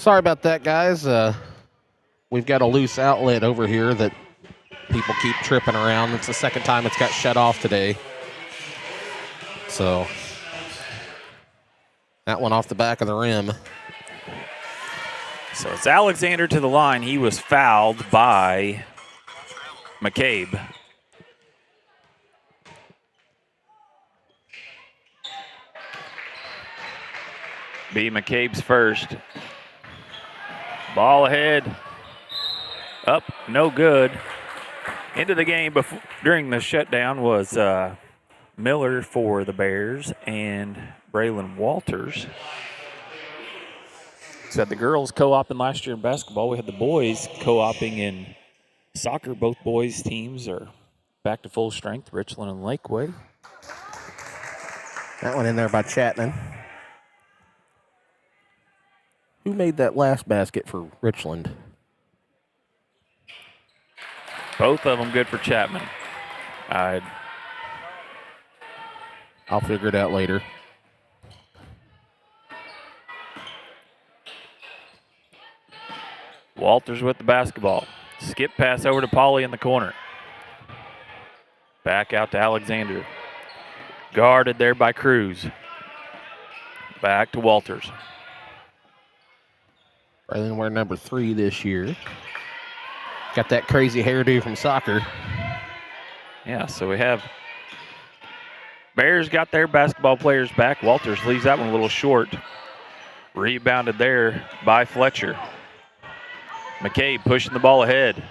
Sorry about that, guys. We've got a loose outlet over here that people keep tripping around. It's the second time it's got shut off today. So that one off the back of the rim. So it's Alexander to the line. He was fouled by McCabe. Be McCabe's first. Ball ahead. Up, no good. Into the game during the shutdown was Miller for the Bears and Braylon Walters. So had the girls co-oping last year in basketball. We had the boys co-oping in soccer. Both boys teams are back to full strength, Richland and Lakeway. That one in there by Chapman. Who made that last basket for Richland? Both of them good for Chapman. I'll figure it out later. Walters with the basketball. Skip pass over to Pauly in the corner. Back out to Alexander. Guarded there by Cruz. Back to Walters. Braylon wearing number 3 this year. Got that crazy hairdo from soccer. Yeah, so we have Bears got their basketball players back. Walters leaves that one a little short. Rebounded there by Fletcher. McCabe pushing the ball ahead.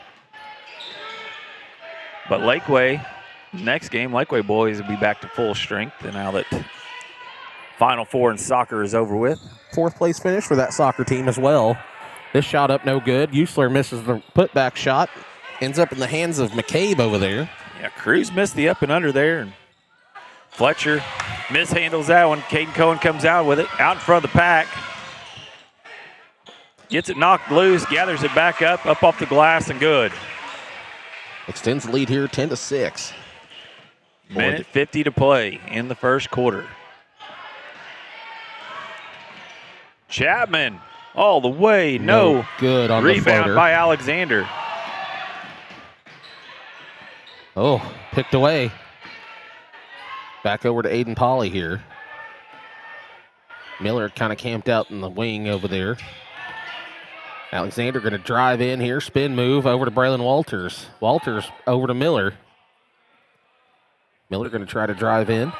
But Lakeway, next game, Lakeway boys will be back to full strength. And now that Final Four in soccer is over with. 4th place finish for that soccer team as well. This shot up no good. Usler misses the putback shot. Ends up in the hands of McCabe over there. Yeah, Cruz missed the up and under there. And Fletcher mishandles that one. Caden Cohen comes out with it, out in front of the pack. Gets it knocked loose, gathers it back up off the glass, and good. Extends the lead here 10-6. Minute 50 to play in the first quarter. Chapman all the way, no good on the rebound floater by Alexander. Oh, picked away. Back over to Aiden Pauly here. Miller kind of camped out in the wing over there. Alexander going to drive in here, spin move over to Braylon Walters. Walters over to Miller. Miller going to try to drive in.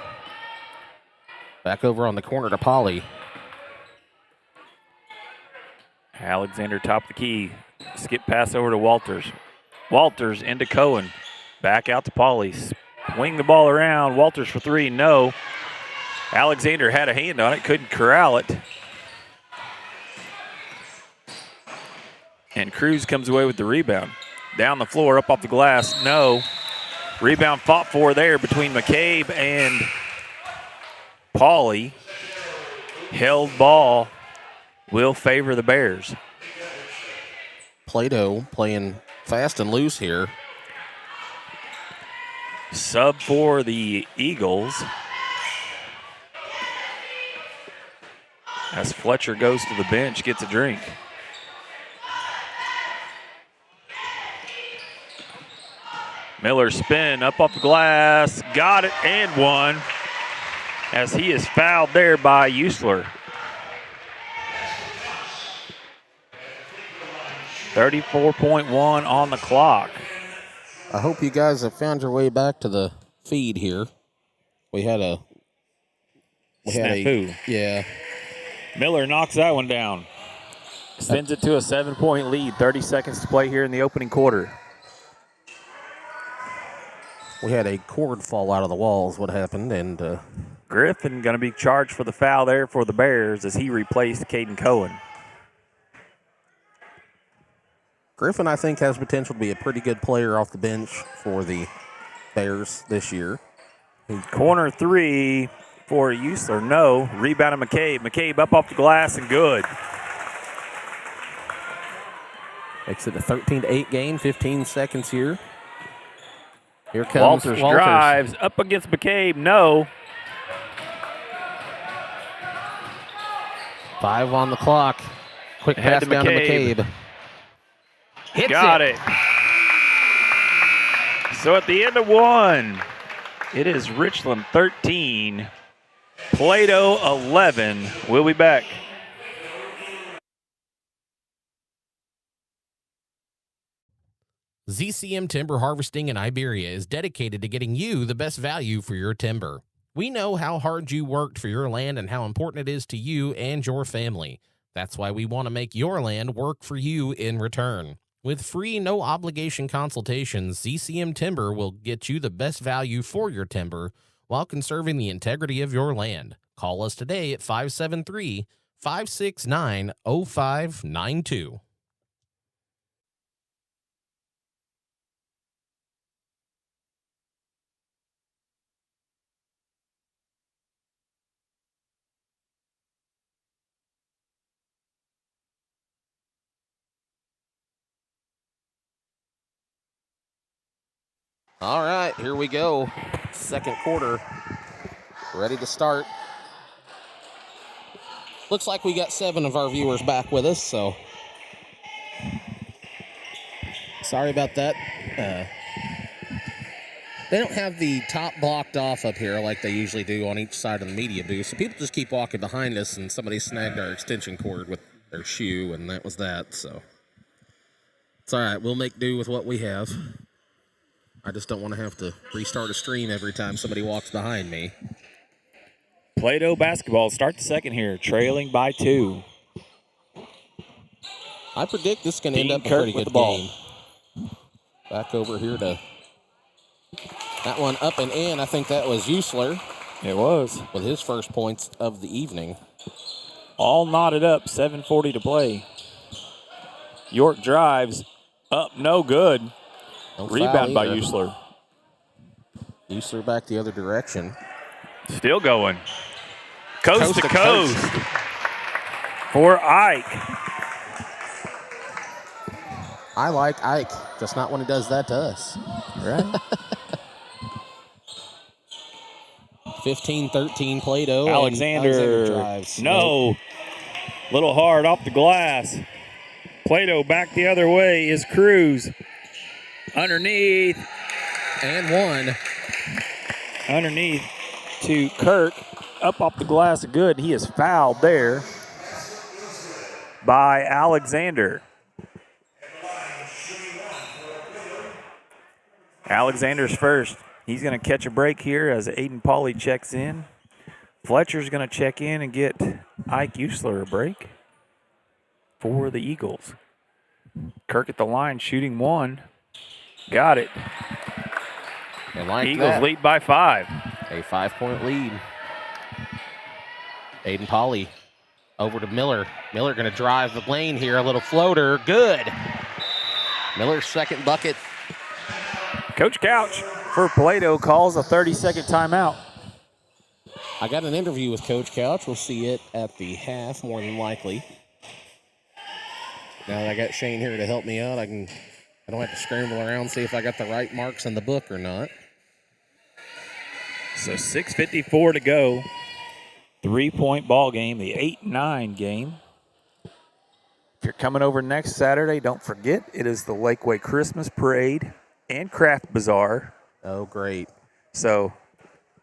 Back over on the corner to Pauly. Alexander top of the key. Skip pass over to Walters. Walters into Cohen. Back out to Pauly. Swing the ball around. Walters for 3, no. Alexander had a hand on it, couldn't corral it. And Cruz comes away with the rebound. Down the floor, up off the glass, no. Rebound fought for there between McCabe and Pauly. Held ball will favor the Bears. Plato playing fast and loose here. Sub for the Eagles. As Fletcher goes to the bench, gets a drink. Miller spin up off the glass, got it and one. As he is fouled there by Usler. 34.1 on the clock. I hope you guys have found your way back to the feed here. We had a snafu. Yeah. Miller knocks that one down. Sends it to a 7-point lead. 30 seconds to play here in the opening quarter. We had a cord fall out of the walls, what happened, and Griffin going to be charged for the foul there for the Bears as he replaced Caden Cohen. Griffin, I think, has potential to be a pretty good player off the bench for the Bears this year. Corner 3 for Usler, no. Rebound to McCabe. McCabe up off the glass and good. Makes it a 13-8 game, 15 seconds here. Here comes Walters drives up against McCabe, no. 5 on the clock. Quick Head pass to down to McCabe. McCabe. Hits Got it. So at the end of one, it is Richland 13, Plato 11. We'll be back. ZCM Timber Harvesting in Iberia is dedicated to getting you the best value for your timber. We know how hard you worked for your land and how important it is to you and your family. That's why we want to make your land work for you in return. With free, no-obligation consultations, ZCM Timber will get you the best value for your timber while conserving the integrity of your land. Call us today at 573-569-0592. All right, here we go. Second quarter. Ready to start. Looks like we got 7 of our viewers back with us, so sorry about that. They don't have the top blocked off up here like they usually do on each side of the media booth, so people just keep walking behind us, and somebody snagged our extension cord with their shoe, and that was that, so it's all right. We'll make do with what we have. I just don't want to have to restart a stream every time somebody walks behind me. Plato basketball start the second here, trailing by 2. I predict this can end Dean up a Kirk pretty with good the ball. game. Back over here to that one up and in. I think that was Usler It was. with his first points of the evening. All knotted up, 7:40 to play. York drives, up, no good. No foul Rebound by either. Usler. Usler back the other direction. Still going. Coast to coast for Ike. I like Ike, just not when he does that to us. Right. 15-13 Plato. Alexander drives. No. Little hard off the glass. Plato back the other way is Cruz. Underneath. And one. Underneath to Kirk. Up off the glass, good. He is fouled there by Alexander. Alexander's first. He's going to catch a break here as Aiden Pauly checks in. Fletcher's going to check in and get Ike Usler a break for the Eagles. Kirk at the line shooting one. Got it. Like Eagles that. lead by 5. A 5-point lead. Aiden Pauly over to Miller. Miller going to drive the lane here. A little floater. Good. Miller's second bucket. Coach Couch for Plato calls a 30-second timeout. I got an interview with Coach Couch. We'll see it at the half, more than likely. Now that I got Shane here to help me out, I don't have to scramble around and see if I got the right marks in the book or not. So 6:54 to go. 3-point ball game, the 8-9 game. If you're coming over next Saturday, don't forget it is the Lakeway Christmas Parade and Craft Bazaar. Oh, great. So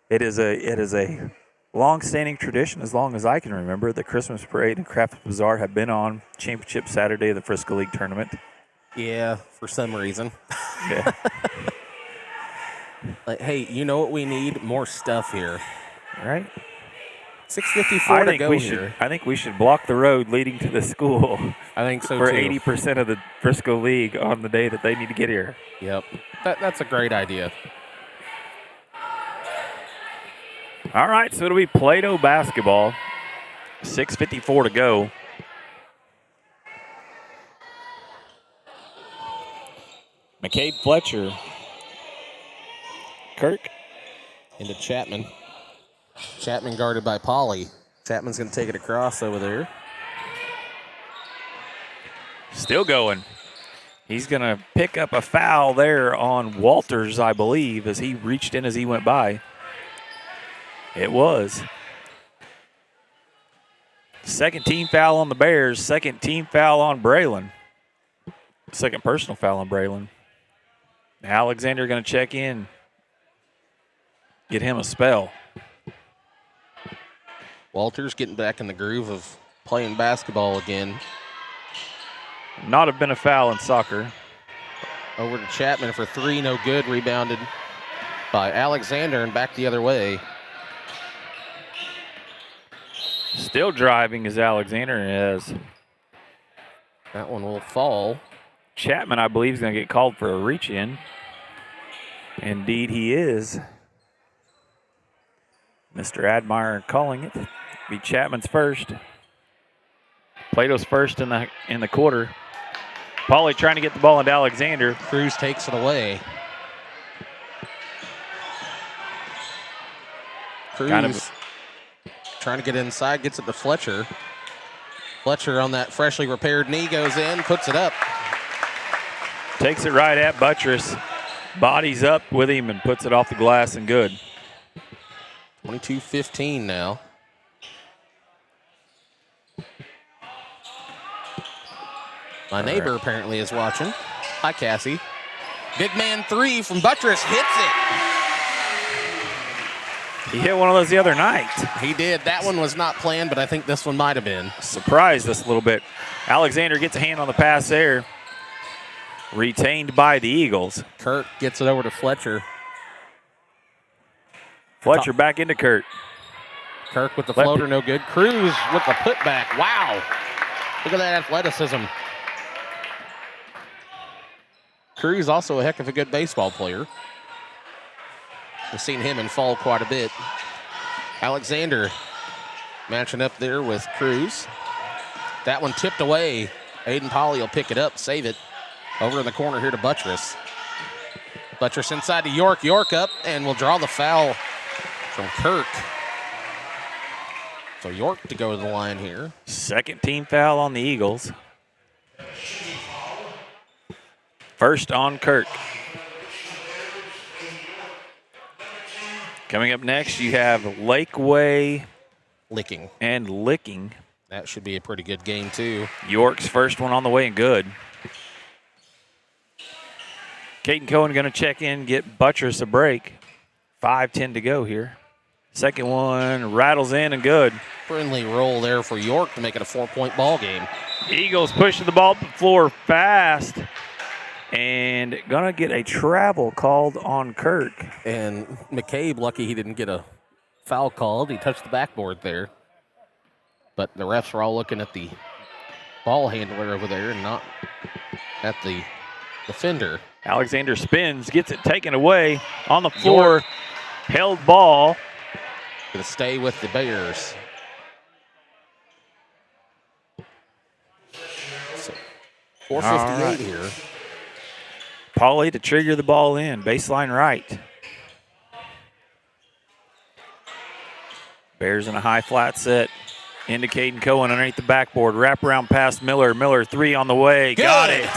it is a long-standing tradition as long as I can remember. The Christmas Parade and Craft Bazaar have been on Championship Saturday of the Frisco League Tournament. Yeah, for some reason. Yeah. Like, hey, you know what we need? More stuff here. Right? 6:54 to go here. I think we should block the road leading to the school I think so, for too. 80% of the Frisco League on the day that they need to get here. Yep. That's a great idea. All right, so it'll be Plato basketball. 6:54 to go. McCabe Fletcher. Kirk. Into Chapman. Chapman guarded by Pauly. Chapman's going to take it across over there. Still going. He's going to pick up a foul there on Walters, I believe, as he reached in as he went by. It was. Second team foul on the Bears. Second team foul on Braylon. Second personal foul on Braylon. Alexander going to check in. Get him a spell. Walters getting back in the groove of playing basketball again. Not have been a foul in soccer. Over to Chapman for three, no good. Rebounded by Alexander and back the other way. Still driving is Alexander as That one will fall. Chapman, I believe, is going to get called for a reach-in. Indeed, he is. Mr. Admire calling it. Be Chapman's first. Plato's first in the quarter. Pauly trying to get the ball into Alexander. Cruz takes it away. Cruz trying to get inside, gets it to Fletcher. Fletcher on that freshly repaired knee goes in, puts it up. Takes it right at Buttress. Bodies up with him and puts it off the glass and good. 22-15 now. My neighbor apparently is watching. Hi, Cassie. Big man three from Buttress hits it. He hit one of those the other night. He did. That one was not planned, but I think this one might have been. Surprised us a little bit. Alexander gets a hand on the pass there. Retained by the Eagles. Kirk gets it over to Fletcher. Fletcher back into Kurt. Kirk with the floater, no good. Cruz with the putback. Wow. Look at that athleticism. Cruz also a heck of a good baseball player. We've seen him in fall quite a bit. Alexander matching up there with Cruz. That one tipped away. Aiden Pauly will pick it up, save it. Over in the corner here to Buttress. Buttress inside to York. York up and will draw the foul from Kirk. So York to go to the line here. Second team foul on the Eagles. First on Kirk. Coming up next, you have Lakeway Licking. and Licking. That should be a pretty good game, too. York's first one on the way and good. Caden Cohen going to check in, get Buttress a break. 5:10 to go here. Second one rattles in and good. Friendly roll there for York to make it a 4-point ball game. Eagles pushing the ball up the floor fast and going to get a travel called on Kirk. And McCabe, lucky he didn't get a foul called. He touched the backboard there. But the refs are all looking at the ball handler over there and not at the defender. Alexander spins, gets it taken away on the floor. York. Held ball. Going to stay with the Bears. So 4:58 here. Pauly to trigger the ball in. Baseline right. Bears in a high flat set. Indicating Cohen underneath the backboard. Wraparound pass Miller. Miller three on the way. Good. Got it.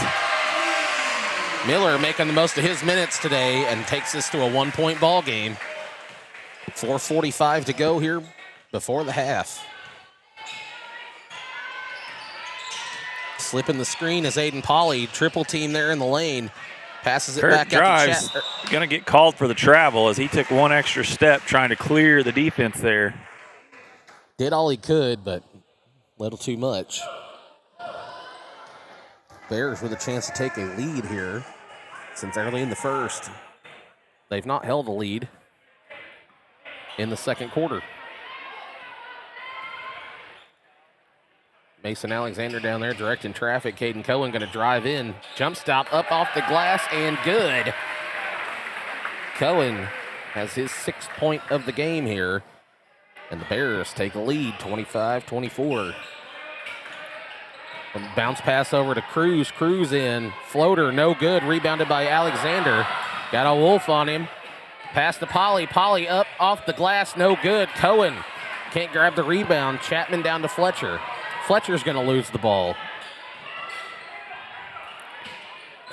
Miller making the most of his minutes today and takes us to a 1-point ball game. 4:45 to go here before the half. Slipping the screen is Aiden Pauly. Triple team there in the lane. Passes it Kirk back drives. out to Going to get called for the travel as he took one extra step trying to clear the defense there. Did all he could, but a little too much. Bears with a chance to take a lead here since early in the first. They've not held a lead in the second quarter. Mason Alexander down there directing traffic. Caden Cohen going to drive in. Jump stop up off the glass and good. Cohen has his 6th point of the game here. And the Bears take a lead, 25-24. Bounce pass over to Cruz. Cruz in. Floater, no good. Rebounded by Alexander. Got a wolf on him. Pass to Pauly. Pauly up off the glass, no good. Cohen can't grab the rebound. Chapman down to Fletcher. Fletcher's going to lose the ball.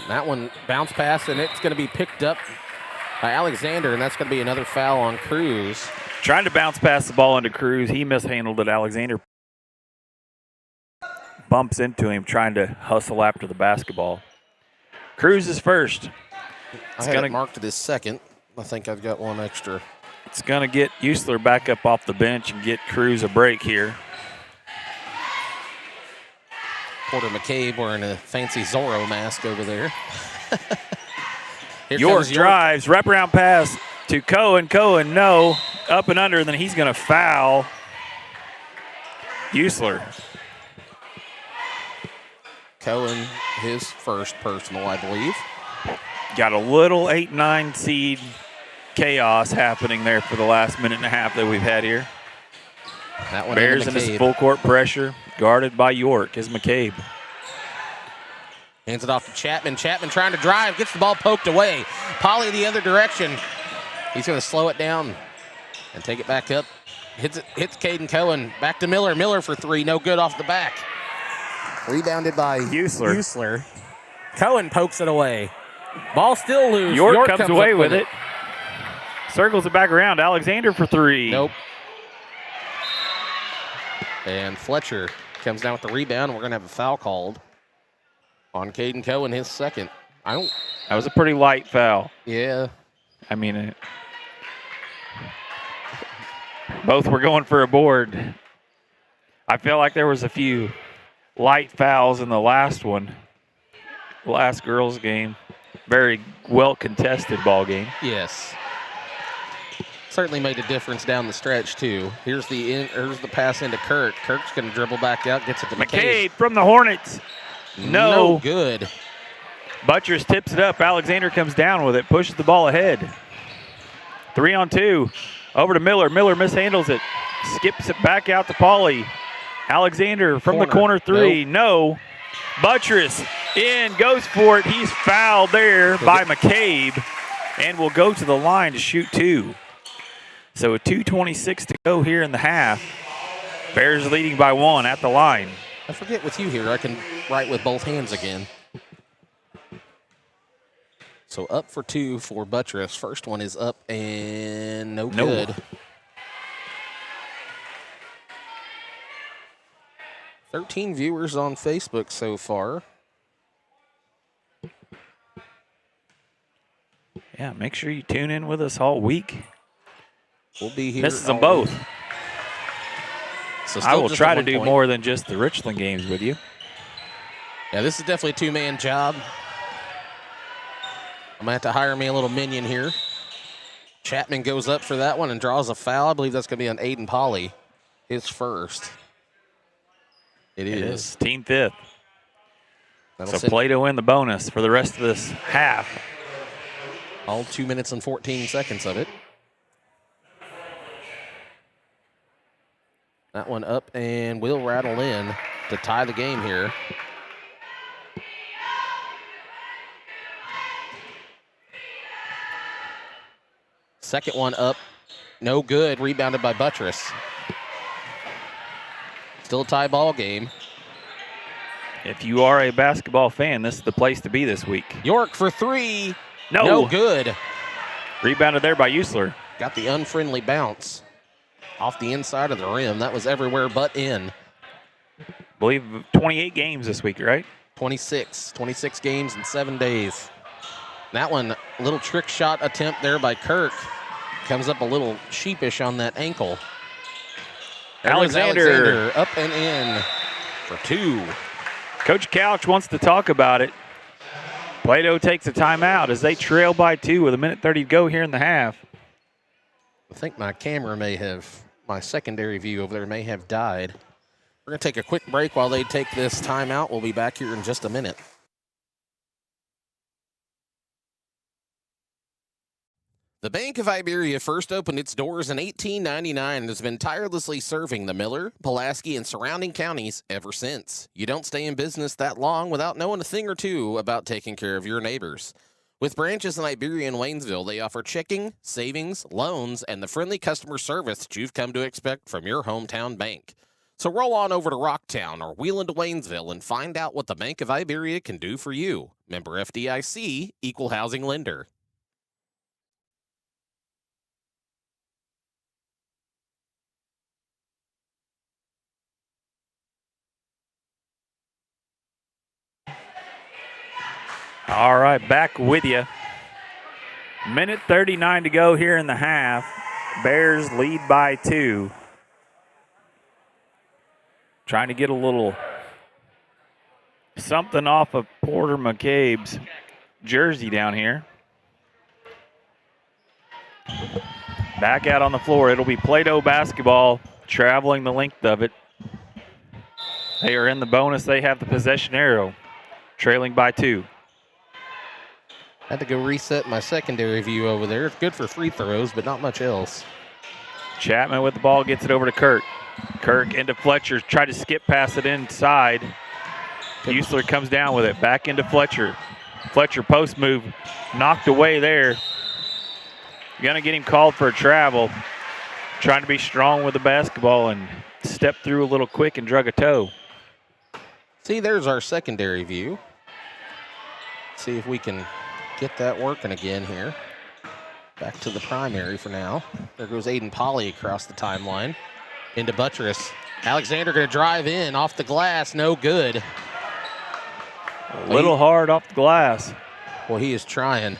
And that one bounce pass, and it's going to be picked up by Alexander, and that's going to be another foul on Cruz. Trying to bounce pass the ball into Cruz. He mishandled it. Alexander bumps into him trying to hustle after the basketball. Cruz is first. I had it marked it as second. I think I've got one extra. It's going to get Usler back up off the bench and get Cruz a break here. Porter McCabe wearing a fancy Zorro mask over there. York drives, wraparound pass to Cohen. Cohen, no. Up and under, and then he's going to foul Usler. Cohen, his first personal, I believe. Got a little 8-9 seed chaos happening there for the last minute and a half that we've had here. That one Bears in his full court pressure, guarded by York is McCabe. Hands it off to Chapman. Chapman trying to drive, gets the ball poked away. Polly the other direction. He's going to slow it down and take it back up. Hits Caden Cohen. Back to Miller. Miller for three. No good off the back. Rebounded by Usler. Cohen pokes it away. Ball still loose. York comes away with it. Circles it back around. Alexander for three. Nope. And Fletcher comes down with the rebound. We're going to have a foul called on Caden Cohen, his second. That was a pretty light foul. Yeah. I mean, both were going for a board. I feel like there was a few light fouls in the last one, last girls' game. Very well contested ball game. Yes. Certainly made a difference down the stretch too. Here's the pass into Kirk. Kirk's going to dribble back out, gets it to McCabe from the Hornets. No good. Buttress tips it up. Alexander comes down with it, pushes the ball ahead. 3-on-2. Over to Miller. Miller mishandles it. Skips it back out to Pauly. Alexander from the corner three. No. Buttress in, goes for it. He's fouled there by McCabe and will go to the line to shoot two. So with 2:26 to go here in the half. Bears leading by one at the line. I forget with you here, I can write with both hands again. So up for two for Buttress. First one is up and no good. 13 viewers on Facebook so far. Yeah, make sure you tune in with us all week. We'll be here. Misses them both. Week. So I will try to do more than just the Richland games with you. Yeah, this is definitely a two-man job. I'm going to have to hire me a little minion here. Chapman goes up for that one and draws a foul. I believe that's going to be on Aiden Polly, his first. It is. Team fifth. So play to win the bonus for the rest of this half. All 2 minutes and 14 seconds of it. That one up and will rattle in to tie the game here. Second one up, no good. Rebounded by Buttress. Still a tie ball game. If you are a basketball fan, this is the place to be this week. York for three. No good. Rebounded there by Usler. Got the unfriendly bounce off the inside of the rim. That was everywhere but in. I believe 28 games this week, right? 26 games in 7 days. That one, a little trick shot attempt there by Kirk. Comes up a little sheepish on that ankle. Alexander up and in for two. Coach Couch wants to talk about it. Plato takes a timeout as they trail by two with 1:30 to go here in the half. I think my camera my secondary view over there may have died. We're going to take a quick break while they take this timeout. We'll be back here in just a minute. The Bank of Iberia first opened its doors in 1899 and has been tirelessly serving the Miller, Pulaski, and surrounding counties ever since. You don't stay in business that long without knowing a thing or two about taking care of your neighbors. With branches in Iberia and Waynesville, they offer checking, savings, loans, and the friendly customer service that you've come to expect from your hometown bank. So roll on over to Rocktown or wheel into Waynesville and find out what the Bank of Iberia can do for you. Member FDIC, Equal Housing Lender. All right, back with you. Minute 39 to go here in the half. Bears lead by 2. Trying to get a little something off of Porter McCabe's jersey down here. Back out on the floor. It'll be Play-Doh basketball traveling the length of it. They are in the bonus. They have the possession arrow, trailing by 2. Had to go reset my secondary view over there. It's good for free throws, but not much else. Chapman with the ball gets it over to Kirk. Kirk into Fletcher. Tried to skip past it inside. Usler comes down with it. Back into Fletcher. Fletcher post move. Knocked away there. Going to get him called for a travel. Trying to be strong with the basketball and step through a little quick and drug a toe. See, there's our secondary view. See if we can get that working again here. Back to the primary for now. There goes Aiden Polly across the timeline. Into Buttress. Alexander going to drive in off the glass. No good. A little hard off the glass. Well, he is trying,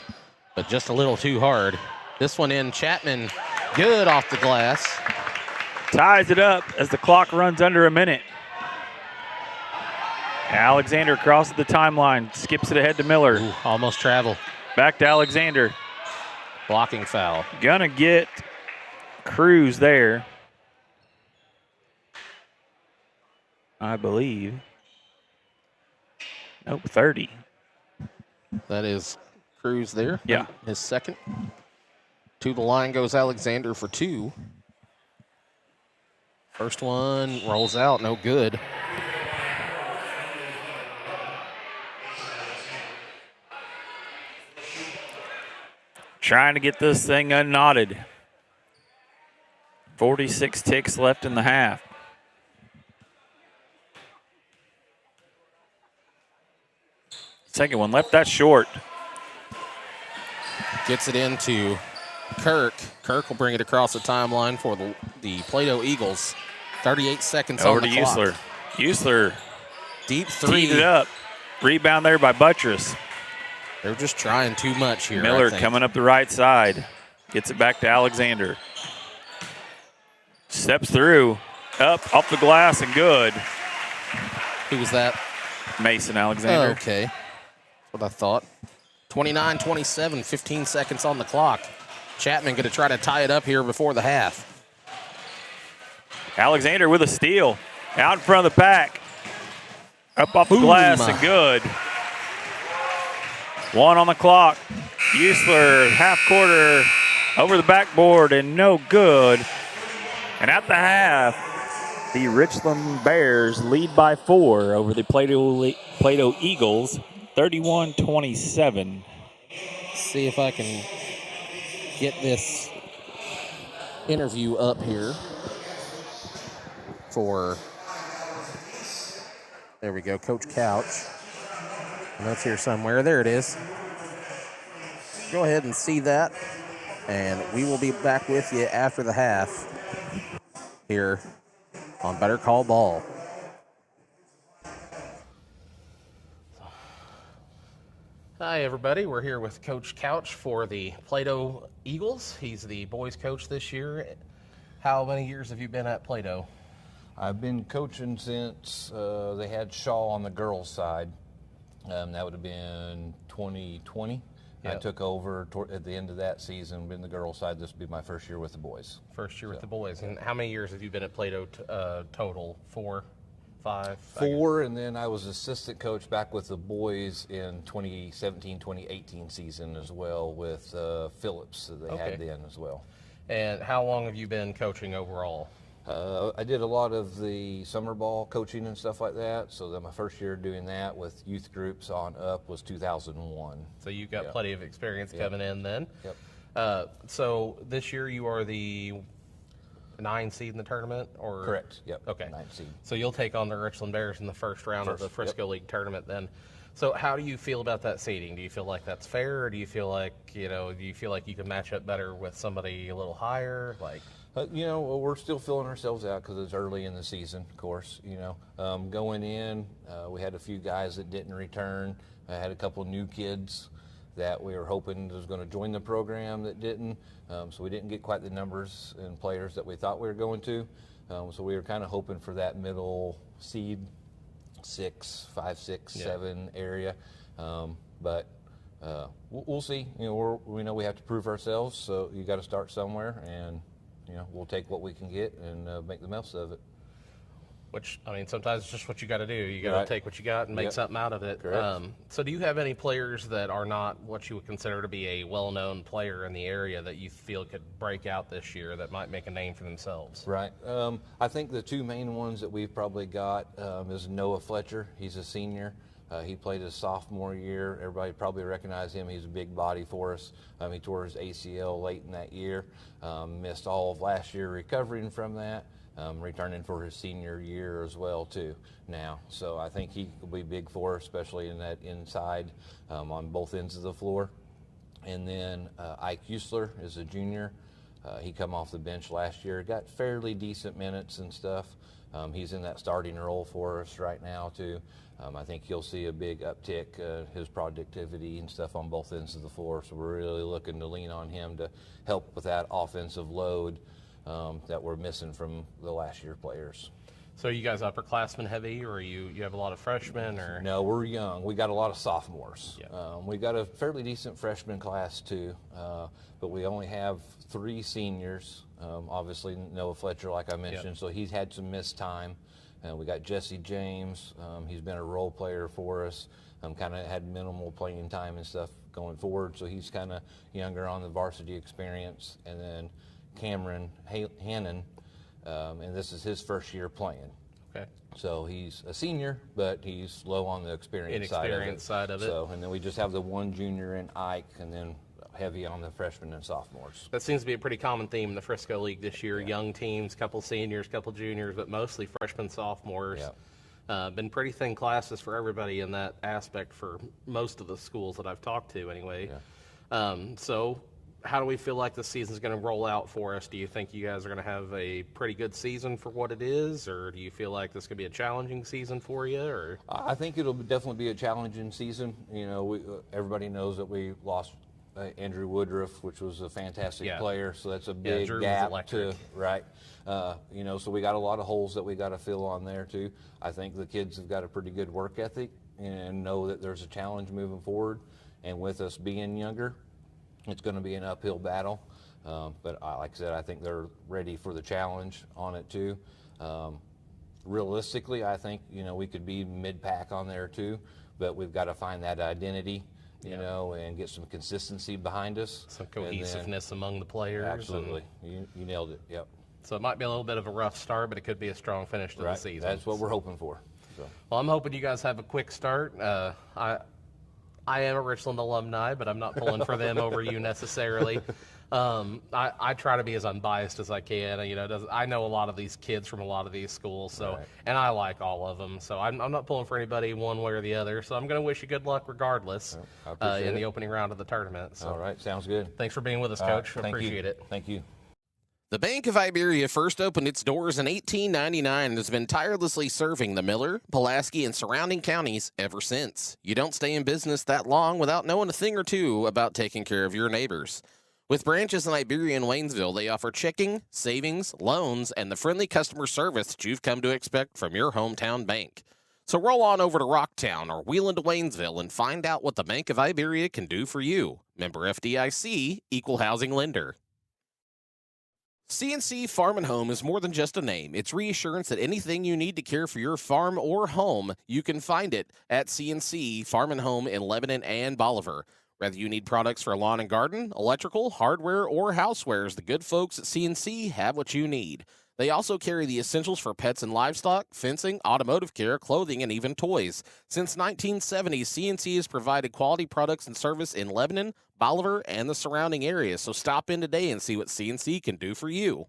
but just a little too hard. This one in. Chapman, good off the glass. Ties it up as the clock runs under a minute. Alexander crosses the timeline, skips it ahead to Miller. Ooh, almost travel. Back to Alexander. Blocking foul. Gonna get Cruz there, I believe. Nope, 30. That is Cruz there. Yeah. His second. To the line goes Alexander for 2. First one rolls out, no good. Trying to get this thing unknotted. 46 ticks left in the half. Second one left that short. Gets it into Kirk. Kirk will bring it across the timeline for the Play-Doh Eagles. 38 seconds Over on to the clock. Usler. Usler Deep three. teed it up. Rebound there by Buttress. They're just trying too much here. Miller I think. coming up the right side. Gets it back to Alexander. Steps through. Up, off the glass, and good. Who was that? Mason Alexander. Okay. That's what I thought. 29-27, 15 seconds on the clock. Chapman going to try to tie it up here before the half. Alexander with a steal. Out in front of the pack. Up off the glass and good. 1 on the clock. Usler, half quarter, over the backboard and no good. And at the half, the Richland Bears lead by 4 over the Play-Doh Eagles, 31-27. See if I can get this interview up here for, there we go, Coach Couch. And that's here somewhere. There it is. Go ahead and see that. And we will be back with you after the half here on Better Call Ball. Hi, everybody. We're here with Coach Couch for the Play-Doh Eagles. He's the boys coach this year. How many years have you been at Play-Doh? I've been coaching since they had Shaw on the girls' side. That would have been 2020. Yep. I took over at the end of that season, been the girls' side. This would be my first year with the boys. First year with the boys. And how many years have you been at Play-Doh total? 4, 5? 4, and then I was assistant coach back with the boys in 2017-2018 season as well with Phillips that they had then as well. And how long have you been coaching overall? I did a lot of the summer ball coaching and stuff like that. So then my first year doing that with youth groups on up was 2001. So you've got plenty of experience coming in then. Yep. So this year you are the 9 seed in the tournament? Or Correct. Yep. Okay. 9 seed. So you'll take on the Richland Bears in the first round of the Frisco League tournament then. So how do you feel about that seeding? Do you feel like that's fair, or do you feel like, you can match up better with somebody a little higher? We're still filling ourselves out because it's early in the season, of course. Going in, we had a few guys that didn't return. I had a couple new kids that we were hoping was going to join the program that didn't. So we didn't get quite the numbers and players that we thought we were going to. So we were kind of hoping for that middle seed, 5, 6, 7 area. But we'll see. We know we have to prove ourselves, so you got to start somewhere, and we'll take what we can get and make the most of it. Which, I mean, sometimes it's just what you got to do. You got to take what you got and make something out of it. So do you have any players that are not what you would consider to be a well-known player in the area that you feel could break out this year that might make a name for themselves? Right. I think the two main ones that we've probably got is Noah Fletcher. He's a senior. He played his sophomore year. Everybody probably recognized him. He's a big body for us. He tore his ACL late in that year, missed all of last year recovering from that. Returning for his senior year as well too now. So I think he will be big for us, especially in that inside on both ends of the floor. And then Ike Usler is a junior. He come off the bench last year, got fairly decent minutes and stuff. He's in that starting role for us right now too. I think he'll see a big uptick, his productivity and stuff on both ends of the floor. So we're really looking to lean on him to help with that offensive load that we're missing from the last year players. So are you guys upperclassmen heavy, or you have a lot of freshmen? Or No, we're young. We got a lot of sophomores. Yeah. We got a fairly decent freshman class too, but we only have 3 seniors. Obviously Noah Fletcher, like I mentioned, so he's had some missed time. We got Jesse James. He's been a role player for us. Kind of had minimal playing time and stuff going forward, so he's kind of younger on the varsity experience. And then Cameron Hannon, and this is his first year playing. Okay. So he's a senior, but he's low on the experience side of it. So, and then we just have the one junior in Ike, and then heavy on the freshmen and sophomores. That seems to be a pretty common theme in the Frisco League this year. Young teams, couple seniors, couple juniors, but mostly freshmen, sophomores. Been pretty thin classes for everybody in that aspect for most of the schools that I've talked to anyway. So how do we feel like the season's going to roll out for us? Do you think you guys are going to have a pretty good season for what it is, or do you feel like this could be a challenging season for you? Or I think it'll definitely be a challenging season. Everybody knows that we lost Andrew Woodruff, which was a fantastic player, so that's a big gap to right. So we got a lot of holes that we got to fill on there too. I think the kids have got a pretty good work ethic and know that there's a challenge moving forward. And with us being younger, it's going to be an uphill battle. But like I said, I think they're ready for the challenge on it too. Realistically, I think we could be mid-pack on there too, but we've got to find that identity. And get some consistency behind us. Some cohesiveness among the players. Absolutely. You nailed it. Yep. So it might be a little bit of a rough start, but it could be a strong finish to the season. That's what we're hoping for. So. Well, I'm hoping you guys have a quick start. I am a Richland alumni, but I'm not pulling for them over you necessarily. I try to be as unbiased as I can. I know a lot of these kids from a lot of these schools, and I like all of them. So I'm not pulling for anybody one way or the other. So I'm going to wish you good luck regardless in the opening round of the tournament. So. All right, sounds good. Thanks for being with us, Coach. I appreciate it. Thank you. The Bank of Iberia first opened its doors in 1899 and has been tirelessly serving the Miller, Pulaski, and surrounding counties ever since. You don't stay in business that long without knowing a thing or two about taking care of your neighbors. With branches in Iberia and Waynesville, they offer checking, savings, loans, and the friendly customer service that you've come to expect from your hometown bank. So roll on over to Rocktown or wheel into Waynesville and find out what the Bank of Iberia can do for you. Member FDIC, Equal Housing Lender. C&C Farm and Home is more than just a name. It's reassurance that anything you need to care for your farm or home, you can find it at C&C Farm and Home in Lebanon and Bolivar. Whether you need products for lawn and garden, electrical, hardware, or housewares, the good folks at C&C have what you need. They also carry the essentials for pets and livestock, fencing, automotive care, clothing, and even toys. Since 1970, C&C has provided quality products and service in Lebanon, Bolivar, and the surrounding areas, so stop in today and see what C&C can do for you.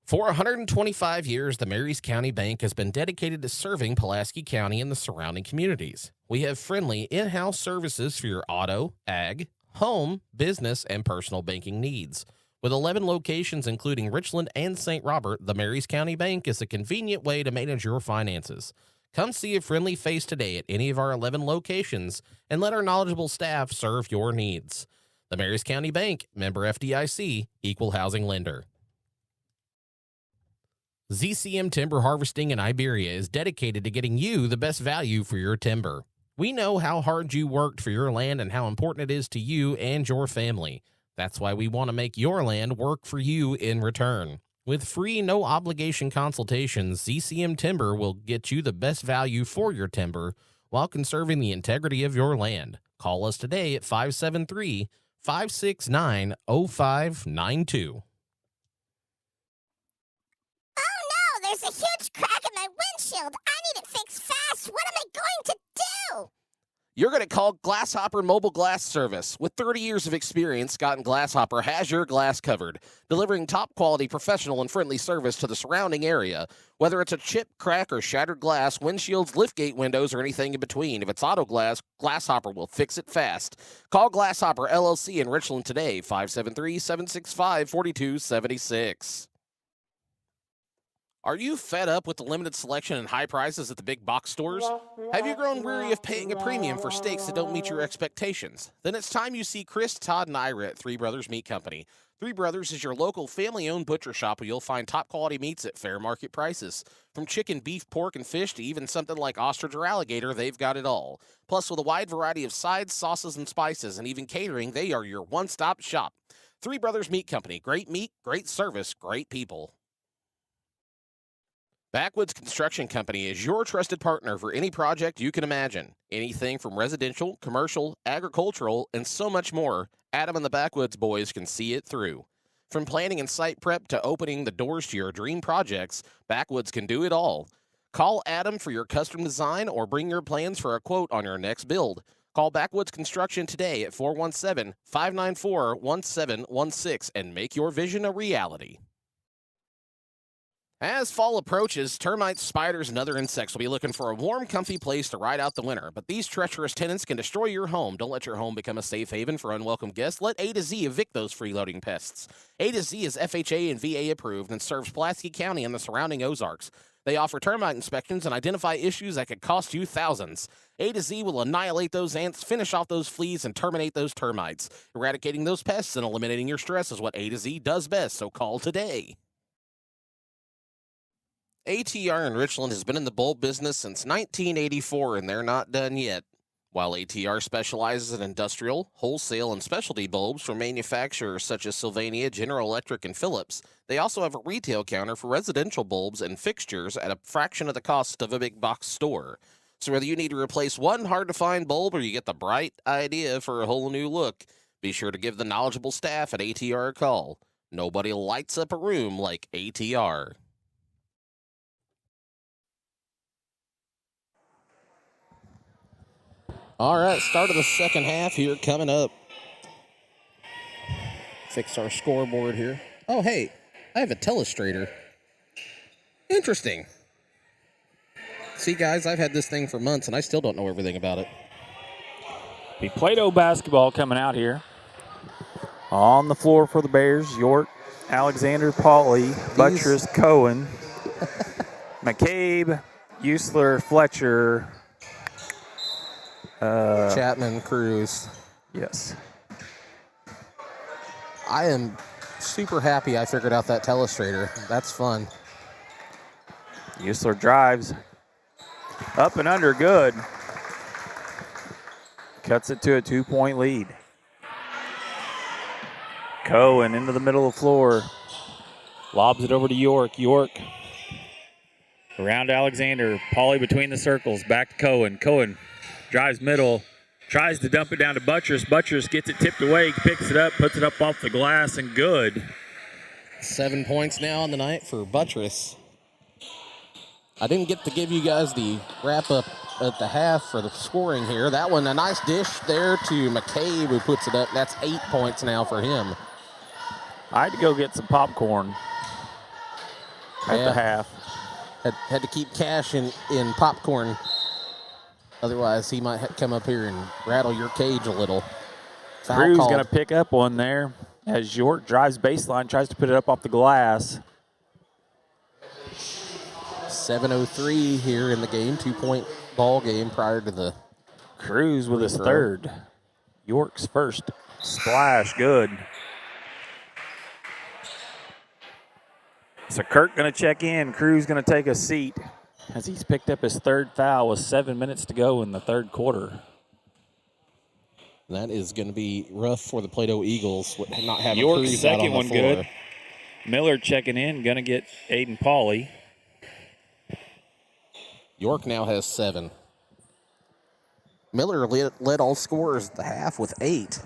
For 125 years, the Marys County Bank has been dedicated to serving Pulaski County and the surrounding communities. We have friendly in-house services for your auto, ag, home, business, and personal banking needs. With 11 locations, including Richland and St. Robert, the Marys County Bank is a convenient way to manage your finances. Come see a friendly face today at any of our 11 locations and let our knowledgeable staff serve your needs. The Marys County Bank, member FDIC, equal housing lender. ZCM Timber Harvesting in Iberia is dedicated to getting you the best value for your timber. We know how hard you worked for your land and how important it is to you and your family. That's why we want to make your land work for you in return. With free, no-obligation consultations, ZCM Timber will get you the best value for your timber while conserving the integrity of your land. Call us today at 573-569-0592. There's a huge crack in my windshield. I need it fixed fast. What am I going to do? You're going to call Glasshopper Mobile Glass Service. With 30 years of experience, Scott and Glasshopper has your glass covered, delivering top-quality professional and friendly service to the surrounding area. Whether it's a chip, crack, or shattered glass, windshields, liftgate windows, or anything in between, if it's auto glass, Glasshopper will fix it fast. Call Glasshopper LLC in Richland today, 573-765-4276. Are you fed up with the limited selection and high prices at the big box stores? Have you grown weary of paying a premium for steaks that don't meet your expectations? Then it's time you see Chris, Todd, and Ira at Three Brothers Meat Company. Three Brothers is your local family-owned butcher shop where you'll find top-quality meats at fair market prices. From chicken, beef, pork, and fish to even something like ostrich or alligator, they've got it all. Plus, with a wide variety of sides, sauces, and spices, and even catering, they are your one-stop shop. Three Brothers Meat Company. Great meat, great service, great people. Backwoods Construction Company is your trusted partner for any project you can imagine. Anything from residential, commercial, agricultural, and so much more, Adam and the Backwoods boys can see it through. From planning and site prep to opening the doors to your dream projects, Backwoods can do it all. Call Adam for your custom design or bring your plans for a quote on your next build. Call Backwoods Construction today at 417-594-1716 and make your vision a reality. As fall approaches, termites, spiders, and other insects will be looking for a warm, comfy place to ride out the winter. But these treacherous tenants can destroy your home. Don't let your home become a safe haven for unwelcome guests. Let A to Z evict those freeloading pests. A to Z is FHA and VA approved and serves Pulaski County and the surrounding Ozarks. They offer termite inspections and identify issues that could cost you thousands. A to Z will annihilate those ants, finish off those fleas, and terminate those termites. Eradicating those pests and eliminating your stress is what A to Z does best, so call today. ATR in Richland has been in the bulb business since 1984, and they're not done yet. While ATR specializes in industrial, wholesale, and specialty bulbs from manufacturers such as Sylvania, General Electric, and Philips, they also have a retail counter for residential bulbs and fixtures at a fraction of the cost of a big box store. So whether you need to replace one hard-to-find bulb or you get the bright idea for a whole new look, be sure to give the knowledgeable staff at ATR a call. Nobody lights up a room like ATR. All right, start of the second half here coming up. Fix our scoreboard here. Oh, hey, I have a telestrator. Interesting. See, guys, I've had this thing for months, and I still don't know everything about it. The Play-Doh basketball coming out here. On the floor for the Bears, York, Alexander, Pauly, Buttress, Cohen, McCabe, Usler, Fletcher, Chapman, Cruz. Yes. I am super happy I figured out that telestrator. That's fun. Usler drives. Up and under, good. Cuts it to a 2-point lead. Cohen into the middle of the floor. Lobs it over to York. York around Alexander. Pauly between the circles. Back to Cohen. Cohen drives middle. Tries to dump it down to Buttress. Buttress gets it tipped away. Picks it up. Puts it up off the glass and good. 7 points now on the night for Buttress. I didn't get to give you guys the wrap-up at the half for the scoring here. That one, a nice dish there to McCabe, who puts it up. That's 8 points now for him. I had to go get some popcorn at the half. Had to keep cash in popcorn. Otherwise, he might come up here and rattle your cage a little. Crew's going to pick up one there. as York drives baseline, tries to put it up off the glass. 7:03 here in the game, 2-point ball game prior to the Cruz with his throw. third. York's first. Splash, good. So Kirk going to check in. Cruz going to take a seat as he's picked up his third foul with 7 minutes to go in the third quarter. That is going to be rough for the Plato Eagles, with not having York's Cruz out on second the one floor. good. Miller checking in, going to get Aiden Pauley. York now has 7. Miller led all scorers at the half with 8.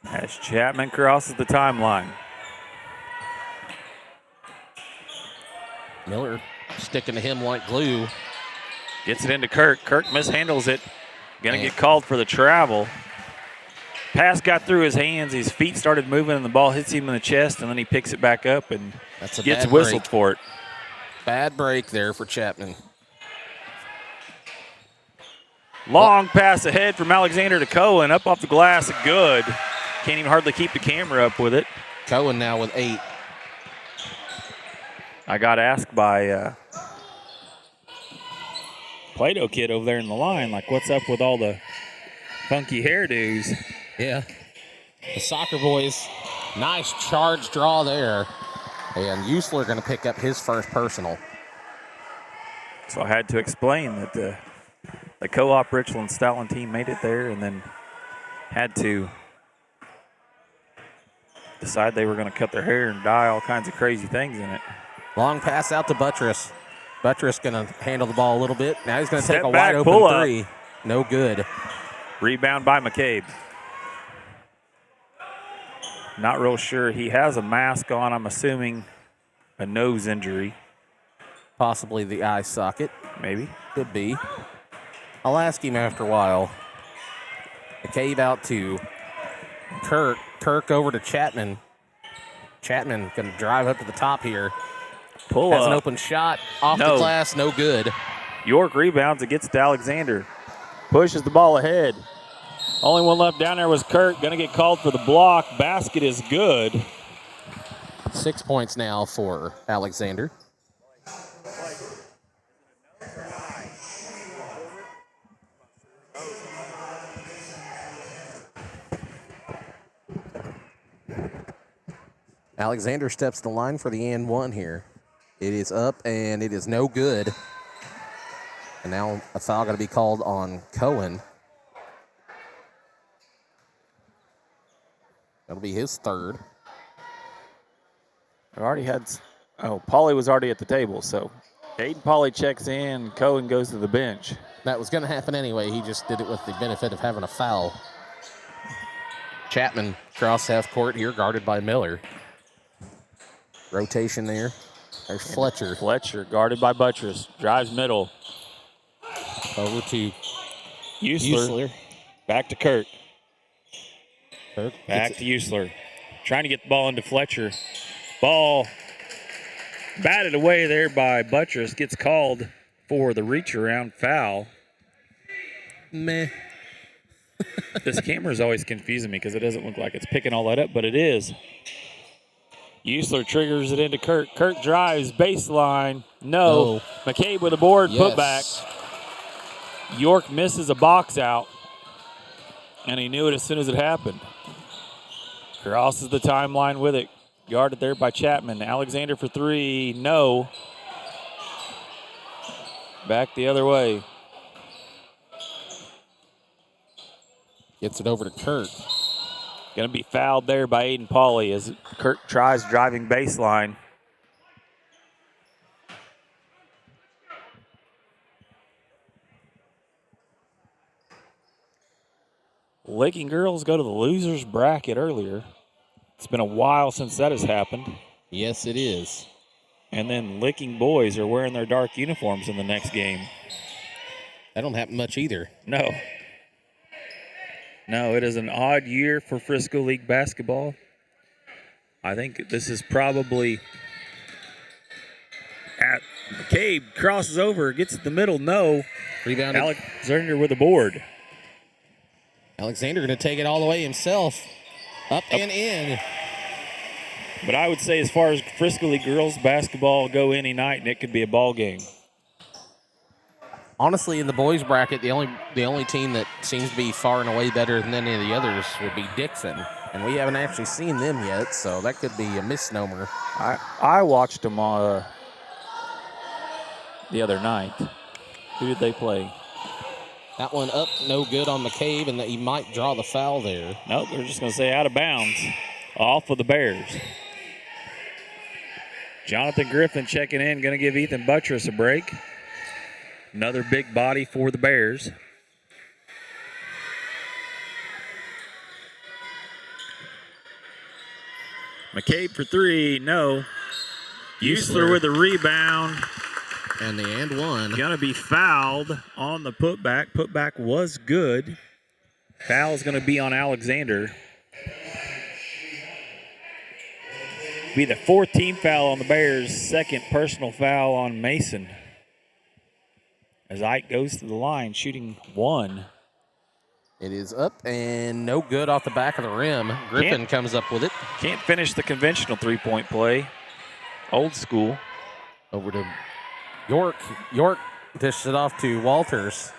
As Chapman crosses the timeline. Miller sticking to him like glue. Gets it into Kirk. Kirk mishandles it. Going to get called for the travel. Pass got through his hands. His feet started moving, and the ball hits him in the chest, and then he picks it back up and That's a gets bad whistled break. for it. Bad break there for Chapman. Long pass ahead from Alexander to Cohen. Up off the glass, good. Can't even hardly keep the camera up with it. Cohen now with 8. I got asked by Plato kid over there in the line, like, what's up with all the funky hairdos? Yeah. The soccer boys, nice charge draw there. And Usler going to pick up his first personal. So I had to explain that the co-op Richland Stoutland team made it there and then had to decide they were going to cut their hair and dye all kinds of crazy things in it. Long pass out to Buttress. Buttress going to handle the ball a little bit. Now he's going to take Step a back, wide open pull-up. 3. No good. Rebound by McCabe. Not real sure. He has a mask on. I'm assuming a nose injury. Possibly the eye socket. Maybe. Could be. I'll ask him after a while. McCabe out to Kirk. Kirk over to Chapman. Chapman going to drive up to the top here. Pull Has an up. open shot off the No. glass. No good. York rebounds. It gets to Alexander. Pushes the ball ahead. Only one left down there was Kirk. Going to get called for the block. Basket is good. 6 points now for Alexander. Alexander steps to the line for the and one here. It is up and it is no good. And now a foul going to be called on Cohen. That'll be his third. I already had. Pauly was already at the table, so Aiden Pauly checks in. Cohen goes to the bench. That was going to happen anyway. He just did it with the benefit of having a foul. Chapman cross half court here, guarded by Miller. Rotation there. There's Fletcher. Fletcher guarded by Buttress. Drives middle. Over to Usler. Back to Kirk. Kirk. Back to Usler. Trying to get the ball into Fletcher. Ball batted away there by Buttress. Gets called for the reach around foul. Meh. This camera is always confusing me because it doesn't look like it's picking all that up, but it is. Usler triggers it into Kirk. Kirk drives baseline. No. McCabe with a board, Yes. put back. York misses a box out, and he knew it as soon as it happened. Crosses the timeline with it. Guarded there by Chapman. Alexander for three. No. Back the other way. Gets it over to Kirk. Going to be fouled there by Aiden Pauly as Kirk tries driving baseline. Licking girls go to the losers bracket earlier. It's been a while since that has happened. Yes, it is. And then Licking boys are wearing their dark uniforms in the next game. That don't happen much either. No. No, it is an odd year for Frisco League basketball. I think this is probably at McCabe crosses over, gets to the middle, no. Rebounded. Alexander with a board. Alexander going to take it all the way himself. Up and in. But I would say as far as Frisco League girls basketball go any night, and it could be a ball game. Honestly, in the boys bracket, the only team that seems to be far and away better than any of the others would be Dixon. And we haven't actually seen them yet, so that could be a misnomer. I watched them the other night. Who did they play? That one up, no good on McCabe, and that he might draw the foul there. Nope, they're just going to say out of bounds. Off of the Bears. Jonathan Griffin checking in, going to give Ethan Buttress a break. Another big body for the Bears. McCabe for three, no. Usler with a rebound. And the and one. Going to be fouled on the putback. Putback was good. Foul is going to be on Alexander. Be the fourth team foul on the Bears, second personal foul on Mason. As Ike goes to the line, shooting one. It is up and no good off the back of the rim. Griffin comes up with it. Can't finish the conventional three-point play. Old school. Over to York. York dished it off to Walters.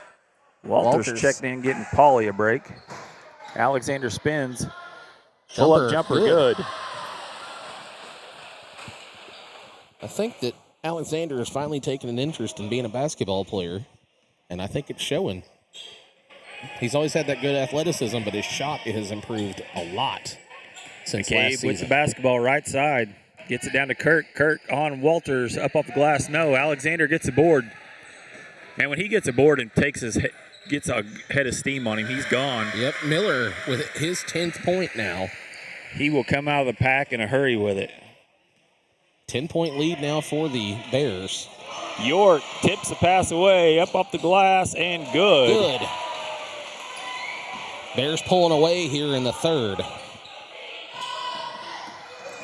Walters checked in, getting Pauly a break. Alexander spins. Pull-up jumper, good. I think that Alexander has finally taken an interest in being a basketball player, and I think it's showing. He's always had that good athleticism, but his shot has improved a lot since last season. With the basketball right side. Gets it down to Kirk. Kirk on Walters, up off the glass. No, Alexander gets a board. And when he gets a board and gets a head of steam on him, he's gone. Yep, Miller with his 10th point now. He will come out of the pack in a hurry with it. 10-point lead now for the Bears. York tips the pass away, up off the glass, and good. Good. Bears pulling away here in the third.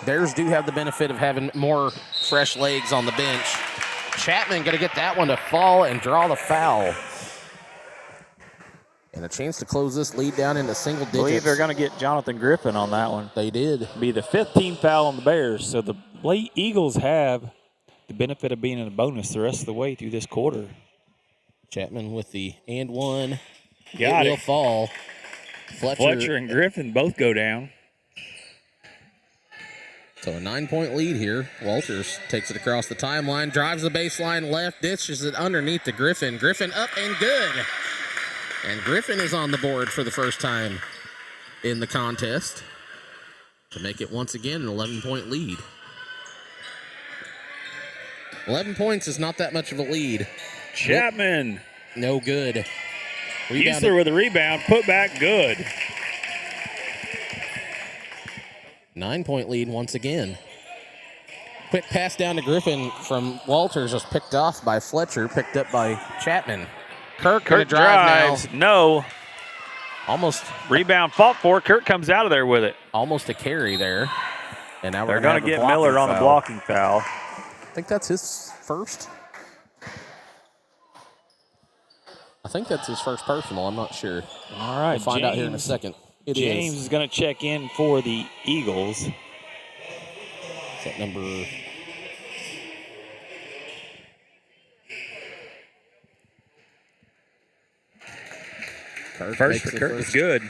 Bears do have the benefit of having more fresh legs on the bench. Chapman going to get that one to fall and draw the foul. And a chance to close this lead down into single digits. I believe they're going to get Jonathan Griffin on that one. They did. Be the 15th foul on the Bears. So the Eagles have the benefit of being in a bonus the rest of the way through this quarter. Chapman with the and one. Got it. Will fall. Fletcher and Griffin both go down. So a 9-point lead here. Walters takes it across the timeline, drives the baseline left, dishes it underneath to Griffin. Griffin up and good. And Griffin is on the board for the first time in the contest to make it once again an 11-point lead. 11 points is not that much of a lead. Chapman. No good. Usler with a rebound, put back, good. 9-point lead once again. Quick pass down to Griffin from Walters, was picked off by Fletcher, picked up by Chapman. Kirk drives, now. No. Almost. Rebound fought for. Kirk comes out of there with it. Almost a carry there. And now they're going to get Miller on the blocking foul. I think that's his first. I think that's his first personal. I'm not sure. All right. We'll find out here in a second. James is going to check in for the Eagles. Is that number? First for Kirk is good.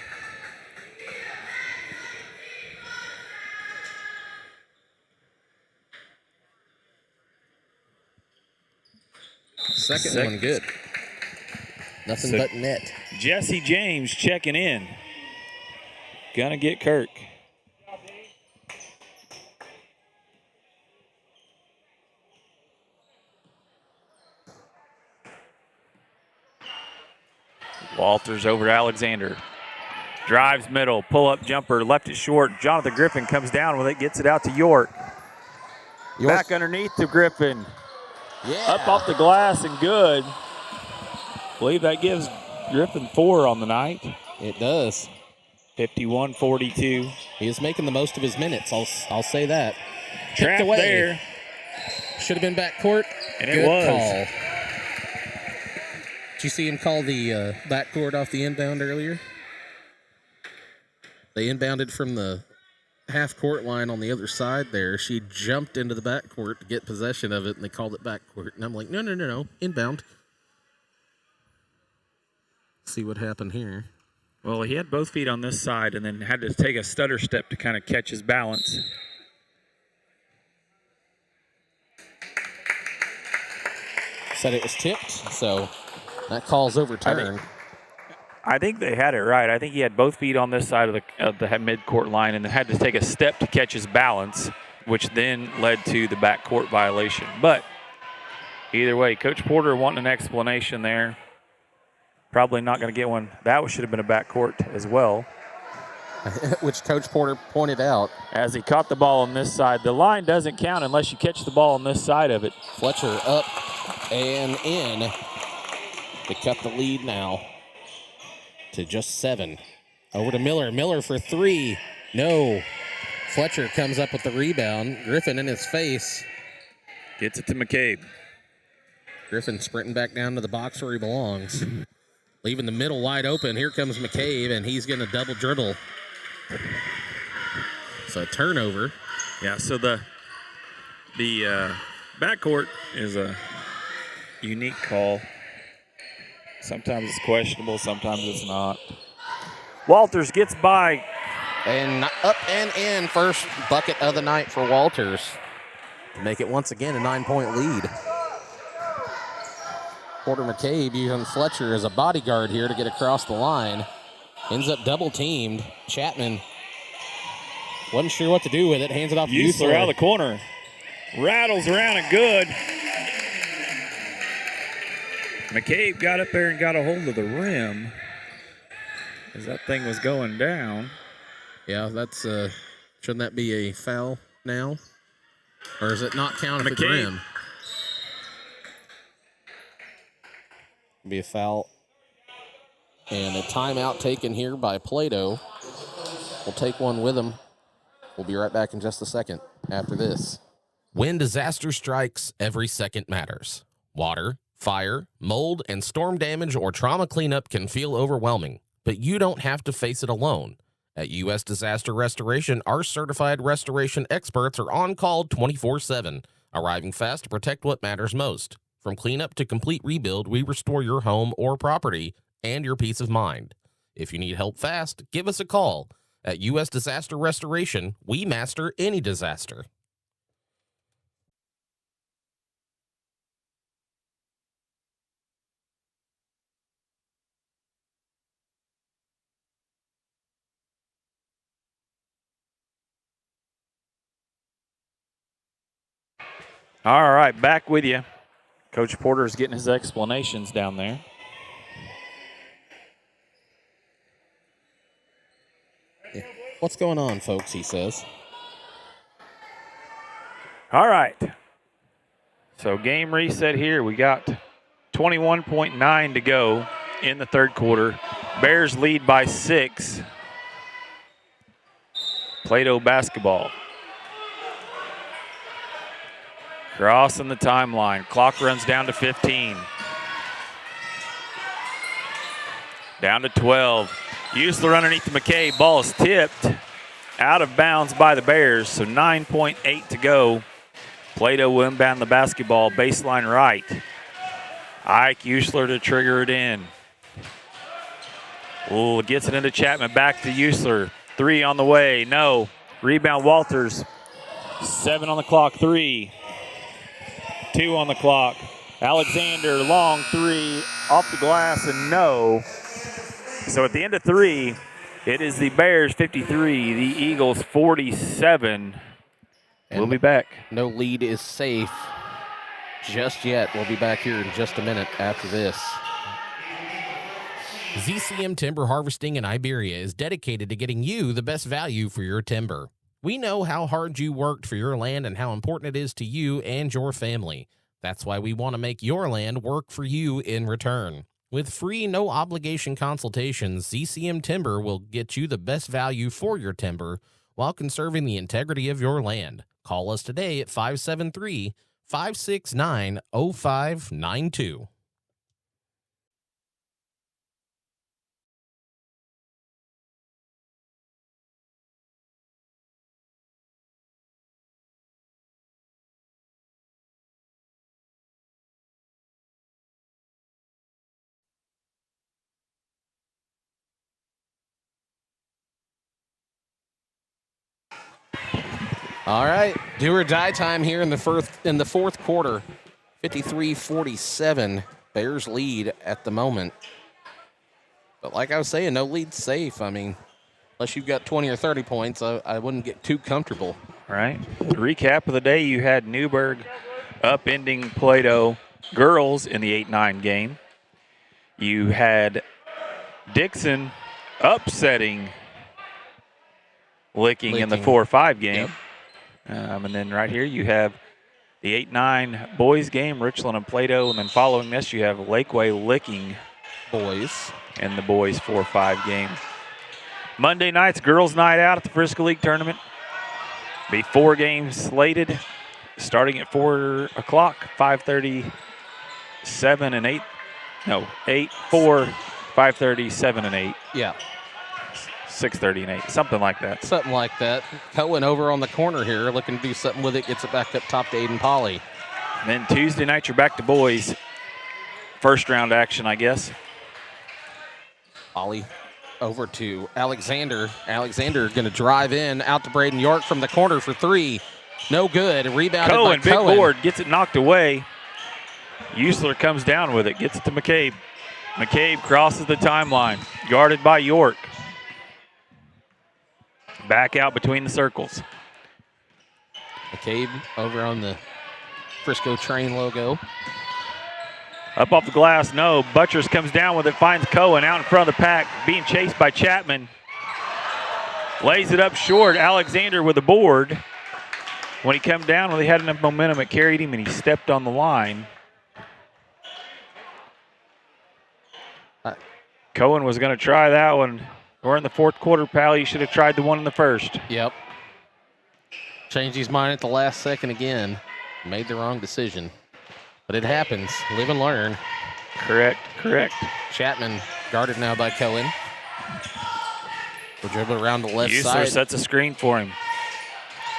Second one good. Nothing but net. Jesse James checking in. Gonna get Kirk. Walters over to Alexander. Drives middle, pull-up jumper, left it short. Jonathan Griffin comes down with it, gets it out to York. Back underneath to Griffin. Yeah. Up off the glass and good. Believe that gives Griffin 4 on the night. It does. 51-42. He is making the most of his minutes. I'll say that. Trapped away. there. Should have been backcourt. And Good it was. Call. Did you see him call the backcourt off the inbound earlier? They inbounded from the half-court line on the other side there. She jumped into the backcourt to get possession of it, and they called it backcourt. And I'm like, no, inbound. See what happened here. Well, he had both feet on this side and then had to take a stutter step to kind of catch his balance. Said it was tipped, so that call's overturned. I think they had it right. I think he had both feet on this side of the mid-court line and then had to take a step to catch his balance, which then led to the backcourt violation. But either way, Coach Porter wanting an explanation there. Probably not going to get one. That should have been a backcourt as well. Which Coach Porter pointed out. As he caught the ball on this side. The line doesn't count unless you catch the ball on this side of it. Fletcher up and in to cut the lead now to just 7. Over to Miller. Miller for 3. No. Fletcher comes up with the rebound. Griffin in his face. Gets it to McCabe. Griffin sprinting back down to the box where he belongs. Leaving the middle wide open. Here comes McCabe, and he's going to double dribble. So turnover. Yeah, so the backcourt is a unique call. Sometimes it's questionable, sometimes it's not. Walters gets by. And up and in. First bucket of the night for Walters. To make it once again a 9-point lead. Porter McCabe using Fletcher as a bodyguard here to get across the line. Ends up double teamed. Chapman wasn't sure what to do with it. Hands it off to Usler out of the corner. Rattles around and good. McCabe got up there and got a hold of the rim as that thing was going down. Yeah, that's shouldn't that be a foul now? Or is it not count if it's rim? Be a foul. And a timeout taken here by Plato. We'll take one with him. We'll be right back in just a second after this. When disaster strikes, every second matters. Water, fire, mold, and storm damage or trauma cleanup can feel overwhelming, but you don't have to face it alone. At U.S. Disaster Restoration, our certified restoration experts are on call 24/7, arriving fast to protect what matters most. From cleanup to complete rebuild, we restore your home or property and your peace of mind. If you need help fast, give us a call. At U.S. Disaster Restoration, we master any disaster. All right, back with you. Coach Porter's getting his explanations down there. What's going on, folks, he says. All right. So game reset here. We got 21.9 to go in the third quarter. Bears lead by 6. Plato basketball. Crossing the timeline. Clock runs down to 15. Down to 12. Usler underneath the McCabe. Ball is tipped out of bounds by the Bears. So 9.8 to go. Plato will inbound the basketball. Baseline right. Ike Usler to trigger it in. Oh, gets it into Chapman. Back to Usler. 3 on the way. No. Rebound Walters. 7 on the clock. 3. 2 on the clock. Alexander, long 3, off the glass, and no. So at the end of 3, it is the Bears 53, the Eagles 47. And we'll be back. No lead is safe just yet. We'll be back here in just a minute after this. ZCM Timber Harvesting in Iberia is dedicated to getting you the best value for your timber. We know how hard you worked for your land and how important it is to you and your family. That's why we want to make your land work for you in return. With free, no-obligation consultations, ZCM Timber will get you the best value for your timber while conserving the integrity of your land. Call us today at 573-569-0592. All right, do or die time here in the fourth quarter. 53-47, Bears lead at the moment. But like I was saying, no lead's safe. I mean, unless you've got 20 or 30 points, I wouldn't get too comfortable. Right. Recap of the day, you had Newburgh upending Plato girls in the 8-9 game. You had Dixon upsetting Licking in the 4-5 game. Yep. And then right here you have the 8-9 boys game, Richland and Plato. And then following this, you have Lakeway Licking boys in the boys 4-5 game. Monday night's girls' night out at the Frisco League tournament. Be 4 games slated, starting at 4 o'clock, 5:30, 7 and 8. No, 8, 4, 5:30, 7 and 8. Yeah. 6:30 and 8, something like that. Something like that. Cohen over on the corner here, looking to do something with it, gets it back up top to Aiden Polly. Then Tuesday night, you're back to boys. First round action, I guess. Polly over to Alexander. Alexander going to drive in, out to Braden York from the corner for 3. No good. Rebounded Cohen, by Cohen. big board, gets it knocked away. Usler comes down with it, gets it to McCabe. McCabe crosses the timeline, guarded by York. Back out between the circles. McCabe over on the Frisco Train logo. Up off the glass, no. Buttress comes down with it, finds Cohen out in front of the pack, being chased by Chapman. Lays it up short. Alexander with the board. When he came down, well, he had enough momentum, it carried him, and he stepped on the line. Cohen was going to try that one. We're in the fourth quarter, pal. You should have tried the one in the first. Yep. Changed his mind at the last second again. Made the wrong decision. But it happens. Live and learn. Correct. Chapman guarded now by Cohen. We'll dribble around the left Usler side. sets a screen for him.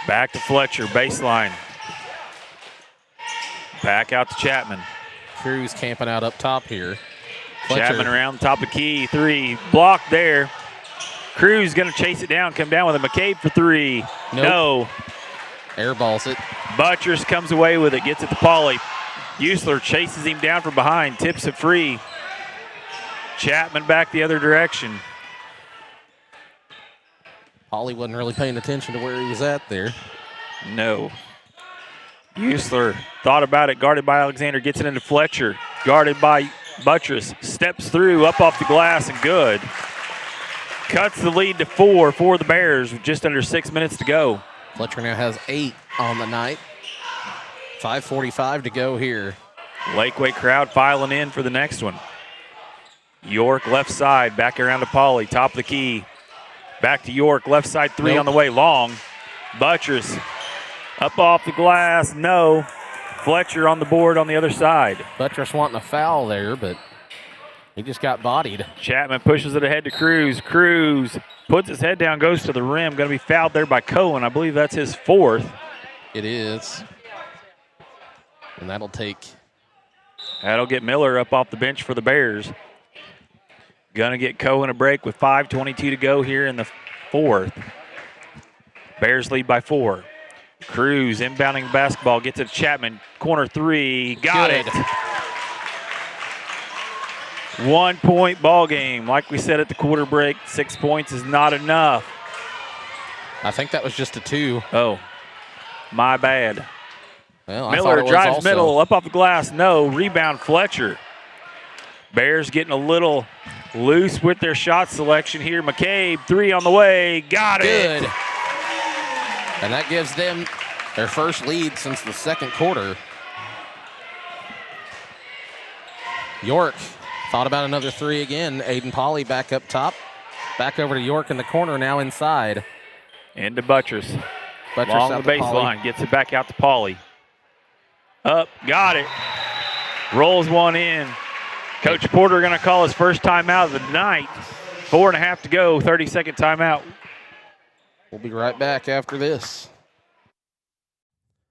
Back to Fletcher, baseline. Back out to Chapman. Cruz camping out up top here. Fletcher. Chapman around the top of key, 3. Blocked there. Cruz going to chase it down, come down with a McCabe for 3. Nope. No. Airballs it. Buttress comes away with it, gets it to Pauly. Usler chases him down from behind, tips it free. Chapman back the other direction. Pauly wasn't really paying attention to where he was at there. No. Usler thought about it, guarded by Alexander, gets it into Fletcher. Guarded by Buttress, steps through, up off the glass, and good. Cuts the lead to 4 for the Bears with just under 6 minutes to go. Fletcher now has 8 on the night. 5:45 to go here. Lakeway crowd filing in for the next one. York left side, back around to Pauly, top of the key. Back to York, left side 3 on the way, long. Buttress up off the glass, no. Fletcher on the board on the other side. Buttress wanting a foul there, but he just got bodied. Chapman pushes it ahead to Cruz. Cruz puts his head down, goes to the rim. Going to be fouled there by Cohen. I believe that's his 4th. It is. And that'll get Miller up off the bench for the Bears. Going to get Cohen a break with 5:22 to go here in the 4th. Bears lead by 4. Cruz inbounding the basketball, gets it to Chapman. Corner 3, got Good. it. 1-point ball game. Like we said at the quarter break, 6 points is not enough. I think that was just a 2. Oh, my bad. Well, I thought Miller it was drives also. middle, up off the glass, no. Rebound Fletcher. Bears getting a little loose with their shot selection here. McCabe, 3 on the way, got it. Good. And that gives them their first lead since the second quarter. York thought about another 3 again. Aiden Pauly back up top. Back over to York in the corner, now inside. Into Buttress. Buttress Along out the to Pauly. baseline, gets it back out to Pauly. Up, got it. Rolls one in. Coach Porter going to call his first timeout of the night. 4.5 to go, 30-second timeout. We'll be right back after this.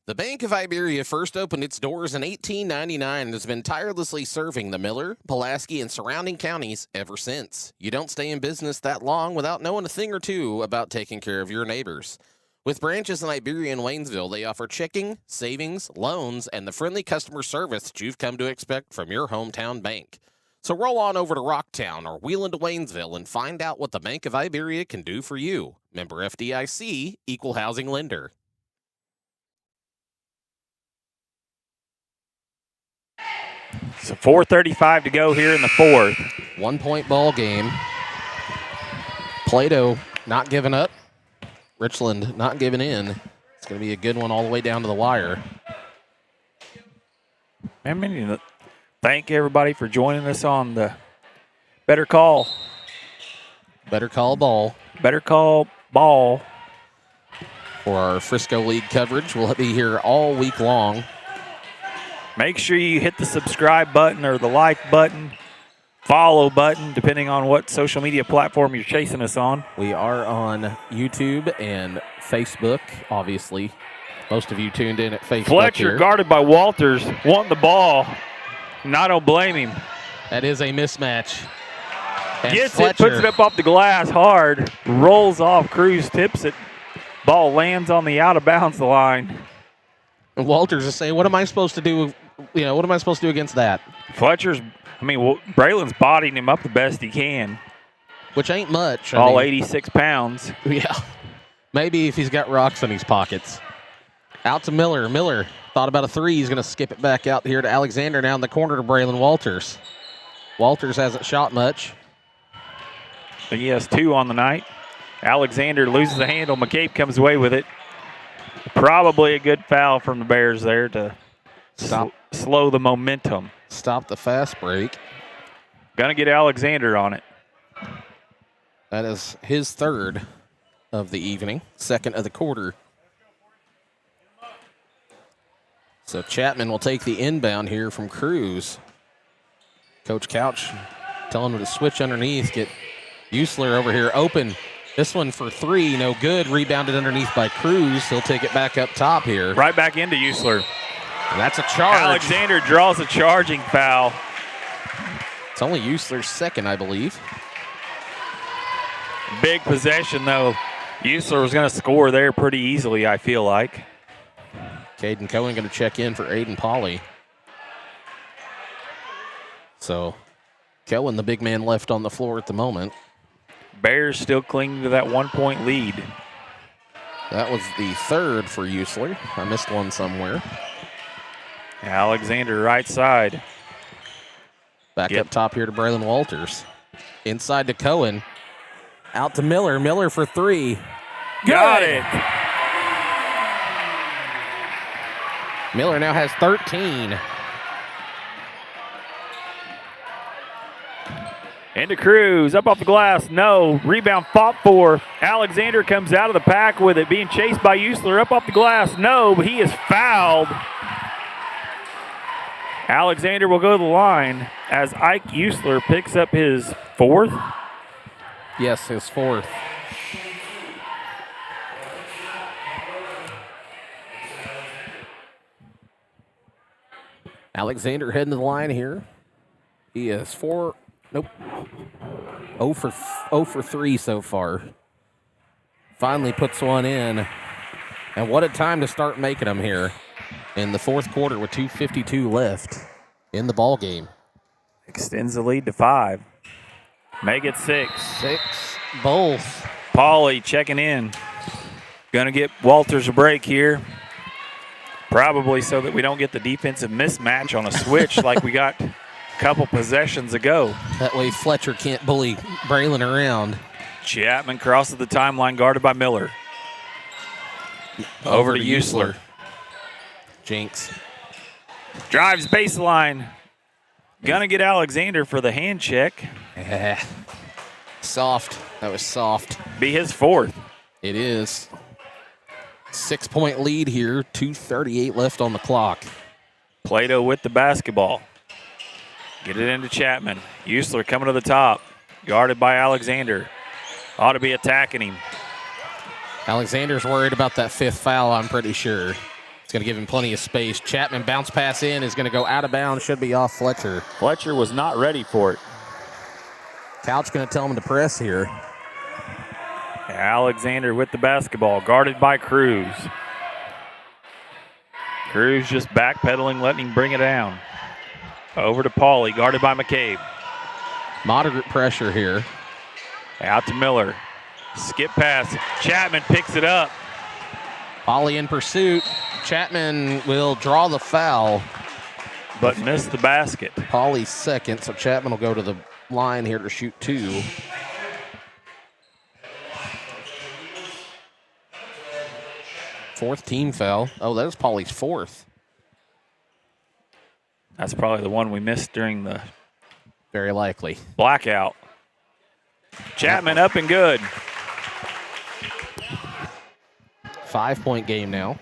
The Bank of Iberia first opened its doors in 1899 and has been tirelessly serving the Miller, Pulaski, and surrounding counties ever since. You don't stay in business that long without knowing a thing or two about taking care of your neighbors. With branches in Iberia and Waynesville, they offer checking, savings, loans, and the friendly customer service that you've come to expect from your hometown bank. So roll on over to Rocktown or wheel into Waynesville and find out what the Bank of Iberia can do for you. Member FDIC, Equal Housing Lender. So 4:35 to go here in the fourth. 1 point ball game. Plato not giving up. Richland not giving in. It's going to be a good one all the way down to the wire. I mean, thank everybody for joining us on the Better Call. Better call ball. Better Call Ball. For our Frisco League coverage. We'll be here all week long. Make sure you hit the subscribe button or the like button, follow button, depending on what social media platform you're chasing us on. We are on YouTube and Facebook, obviously. Most of you tuned in at Facebook. Fletcher here. guarded by Walters, wanting the ball. And I don't blame him. That is a mismatch. And Gets Fletcher, it, puts it up off the glass hard, rolls off, Cruz tips it. Ball lands on the out of bounds line. And Walters is saying, what am I supposed to do? What am I supposed to do against that? Braylon's bodying him up the best he can. Which ain't much. I All mean, 86 pounds. Yeah. Maybe if he's got rocks in his pockets. Out to Miller. Miller thought about a three. He's going to skip it back out here to Alexander down the corner to Braylon Walters. Walters hasn't shot much. But he has 2 on the night. Alexander loses the handle. McCabe comes away with it. Probably a good foul from the Bears there to slow the momentum. Stop the fast break. Gonna get Alexander on it. That is his third of the evening, second of the quarter. So Chapman will take the inbound here from Cruz. Coach Couch telling him to switch underneath, get Usler over here open. This one for 3, no good. Rebounded underneath by Cruz. He'll take it back up top here. Right back into Usler. That's a charge. Alexander draws a charging foul. It's only Usler's second, I believe. Big possession, though. Usler was going to score there pretty easily, I feel like. Caden Cohen going to check in for Aiden Pauley. So Cohen, the big man left on the floor at the moment. Bears still clinging to that 1-point lead. That was the third for Usler. I missed one somewhere. Alexander right side. Back up top here to Braylon Walters. Inside to Cohen. Out to Miller. Miller for 3. Got it. Miller now has 13. Into Cruz, up off the glass, no. Rebound fought for. Alexander comes out of the pack with it, being chased by Usler, up off the glass, no, but he is fouled. Alexander will go to the line as Ike Usler picks up his 4th. Yes, his 4th. Alexander heading to the line here. He is 0 for 3 so far. Finally puts one in. And what a time to start making them here in the 4th quarter with 2:52 left in the ball game. Extends the lead to 5. Make it 6. 6 both. Pauly checking in. Gonna get Walters a break here. Probably so that we don't get the defensive mismatch on a switch like we got a couple possessions ago. That way Fletcher can't bully Braylon around. Chapman crosses the timeline, guarded by Miller. Over to Usler. Jinx. Drives baseline. Gonna get Alexander for the hand check. Soft. That was soft. Be his 4th. It is. 6-point lead here. 2:38 left on the clock. Plato with the basketball. Get it into Chapman. Usler coming to the top. Guarded by Alexander. Ought to be attacking him. Alexander's worried about that 5th foul, I'm pretty sure. It's going to give him plenty of space. Chapman bounce pass in, is going to go out of bounds, should be off Fletcher. Fletcher was not ready for it. Couch going to tell him to press here. Alexander with the basketball, guarded by Cruz. Cruz just backpedaling, letting him bring it down. Over to Pauly, guarded by McCabe. Moderate pressure here. Out to Miller. Skip pass. Chapman picks it up. Pauly in pursuit. Chapman will draw the foul, but missed the basket. Pauly's second, so Chapman will go to the line here to shoot 2. Fourth team foul. Oh, that was Pauly's 4th. That's probably the one we missed during the Very likely. blackout. Chapman up and good. 5-point game now.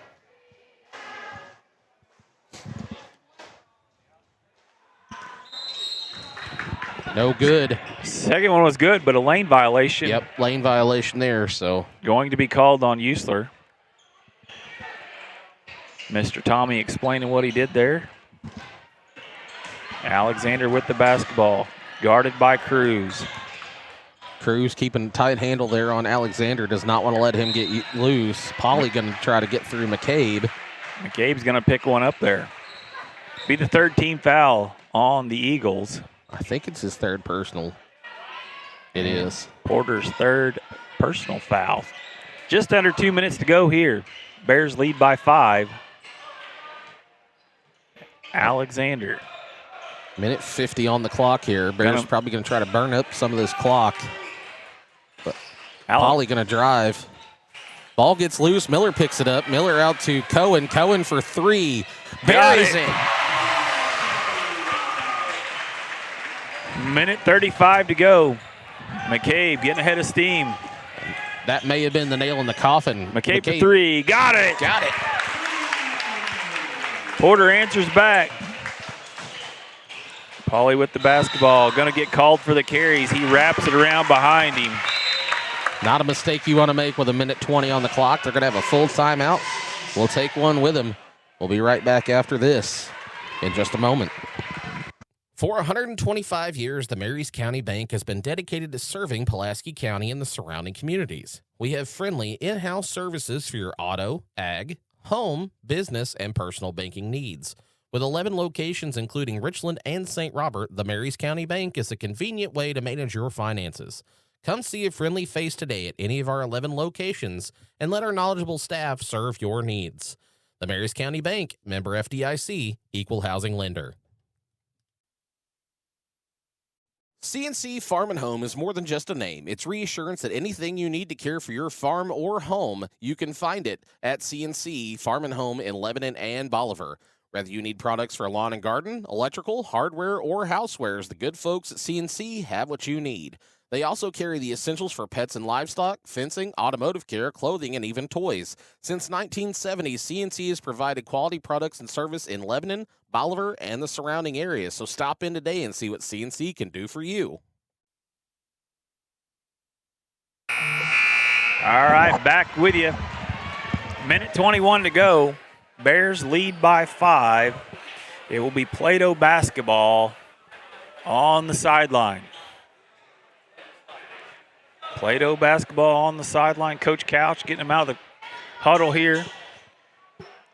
No good. Second one was good, but a lane violation. Yep, lane violation there, so. Going to be called on Usler. Mr. Tommy explaining what he did there. Alexander with the basketball, guarded by Cruz. Cruz keeping a tight handle there on Alexander. Does not want to let him get loose. Pauly going to try to get through McCabe. McCabe's going to pick one up there. Be the third team foul on the Eagles. I think it's his 3rd personal. It is. Porter's 3rd personal foul. Just under 2 minutes to go here. Bears lead by 5. Alexander. Minute 50 on the clock here. Bears probably going to try to burn up some of this clock. But Pauly going to drive. Ball gets loose. Miller picks it up. Miller out to Cohen. Cohen for 3. Buries it. Minute 35 to go. McCabe getting ahead of steam. That may have been the nail in the coffin. McCabe for 3. Got it. Got it. Porter answers back. Pauly with the basketball. Going to get called for the carries. He wraps it around behind him. Not a mistake you want to make with a minute 20 on the clock. They're going to have a full timeout. We'll take one with them. We'll be right back after this in just a moment. For 125 years, the Marys County Bank has been dedicated to serving Pulaski County and the surrounding communities. We have friendly in-house services for your auto, ag, home, business, and personal banking needs. With 11 locations including Richland and St. Robert, the Marys County Bank is a convenient way to manage your finances. Come see a friendly face today at any of our 11 locations and let our knowledgeable staff serve your needs. The Marys County Bank, member FDIC, equal housing lender. CNC Farm and Home is more than just a name. It's reassurance that anything you need to care for your farm or home, you can find it at CNC Farm and Home in Lebanon and Bolivar. Whether you need products for lawn and garden, electrical, hardware, or housewares, the good folks at CNC have what you need. They also carry the essentials for pets and livestock, fencing, automotive care, clothing, and even toys. Since 1970, CNC has provided quality products and service in Lebanon, Bolivar, and the surrounding areas. So stop in today and see what CNC can do for you. All right, back with you. Minute 21 to go. Bears lead by 5. It will be Play-Doh basketball on the sideline. Play-Doh basketball on the sideline. Coach Couch getting him out of the huddle here.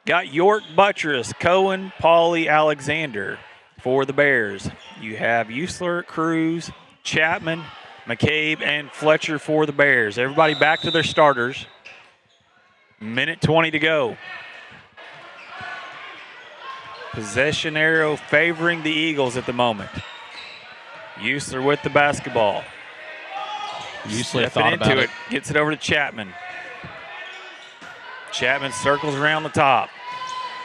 Got York, Buttress, Cohen, Pauly, Alexander for the Bears. You have Usler, Cruz, Chapman, McCabe, and Fletcher for the Bears. Everybody back to their starters. Minute 20 to go. Possession arrow favoring the Eagles at the moment. Usler with the basketball. Usler Stepping thought into about it. it. Gets it over to Chapman. Chapman circles around the top.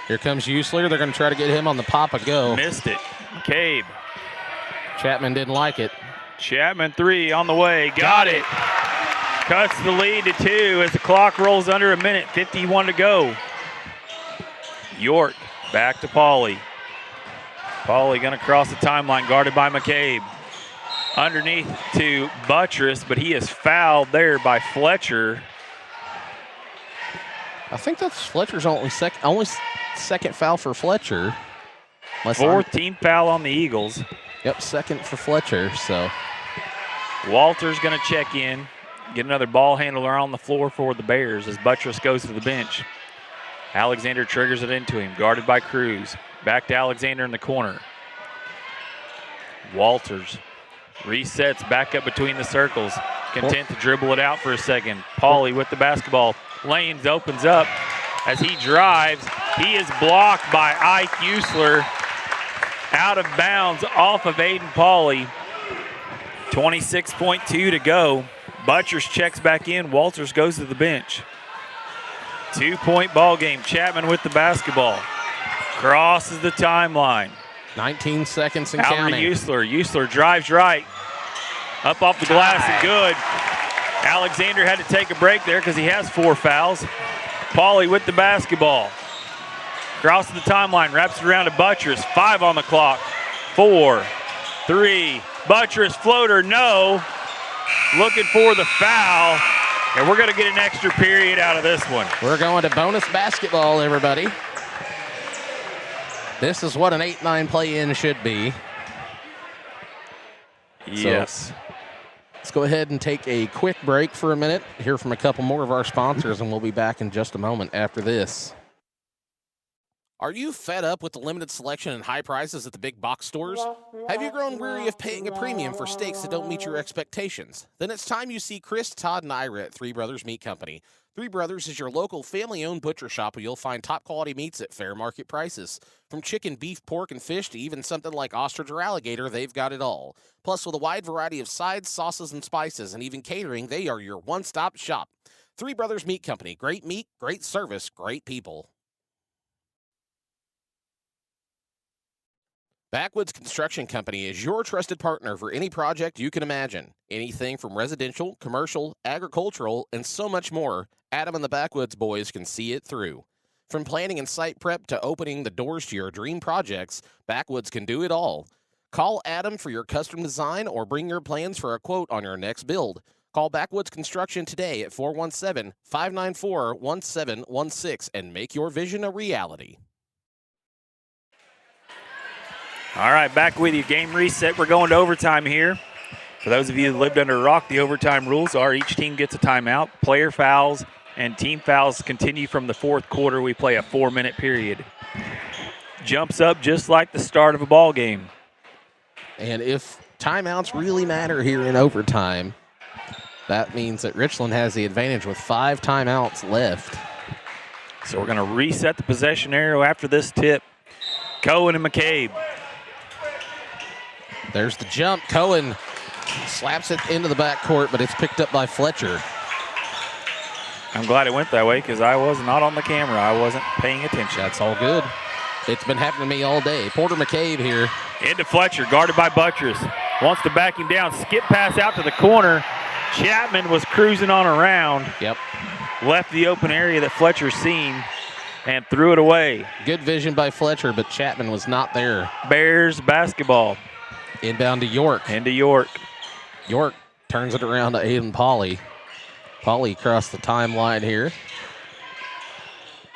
Here comes Usler. They're going to try to get him on the pop-a-go. Missed it. McCabe. Chapman didn't like it. Chapman 3 on the way. Got it. Cuts the lead to 2 as the clock rolls under a minute. 51 to go. York back to Pauly. Pauly going to cross the timeline, guarded by McCabe. Underneath to Buttress, but he is fouled there by Fletcher. I think that's Fletcher's only second foul for Fletcher. Fourth team foul on the Eagles. Yep, second for Fletcher, so. Walter's going to check in. get another ball handler on the floor for the Bears as Buttress goes to the bench. Alexander triggers it into him, guarded by Cruz. Back to Alexander in the corner. Walters resets back up between the circles. Content to dribble it out for a second. Pauly with the basketball. Lanes opens up as he drives. He is blocked by Ike Usler. Out of bounds off of Aiden Pauly. 26.2 to go. Butchers checks back in. Walters goes to the bench. 2-point ball game. Chapman with the basketball. Crosses the timeline. 19 seconds and Albert counting. Usler drives right. Up off the glass and good. Alexander had to take a break there because he has 4 fouls. Pauly with the basketball. Crosses the timeline, wraps it around to Buttress. 5 on the clock. 4, 3. Buttress floater, no. Looking for the foul. And we're going to get an extra period out of this one. We're going to bonus basketball, everybody. This is what an 8-9 play-in should be. Yes. Let's go ahead and take a quick break for a minute, hear from a couple more of our sponsors, and we'll be back in just a moment after this. Are you fed up with the limited selection and high prices at the big box stores? Have you grown weary of paying a premium for steaks that don't meet your expectations? Then it's time you see Chris, Todd, and Ira at Three Brothers Meat Company. Three Brothers is your local family-owned butcher shop where you'll find top-quality meats at fair market prices. From chicken, beef, pork, and fish to even something like ostrich or alligator, they've got it all. Plus, with a wide variety of sides, sauces, and spices, and even catering, they are your one-stop shop. Three Brothers Meat Company. Great meat, great service, great people. Backwoods Construction Company is your trusted partner for any project you can imagine. Anything from residential, commercial, agricultural, and so much more, Adam and the Backwoods boys can see it through. From planning and site prep to opening the doors to your dream projects, Backwoods can do it all. Call Adam for your custom design or bring your plans for a quote on your next build. Call Backwoods Construction today at 417-594-1716 and make your vision a reality. All right, back with you. Game reset. We're going to overtime here. For those of you that lived under a rock, the overtime rules are each team gets a timeout. Player fouls and team fouls continue from the fourth quarter. We play a 4-minute period. Jumps up just like the start of a ball game. And if timeouts really matter here in overtime, that means that Richland has the advantage with 5 timeouts left. So we're going to reset the possession arrow after this tip. Cohen and McCabe. There's the jump. Cohen slaps it into the backcourt, but it's picked up by Fletcher. I'm glad it went that way because I was not on the camera. I wasn't paying attention. That's all good. It's been happening to me all day. Porter McCabe here. Into Fletcher, guarded by Buttress. Wants to back him down. Skip pass out to the corner. Chapman was cruising on around. Yep. Left the open area that Fletcher's seen and threw it away. Good vision by Fletcher, but Chapman was not there. Bears basketball. Inbound to York. Into York. York turns it around to Aiden Pauly. Pauly across the timeline here.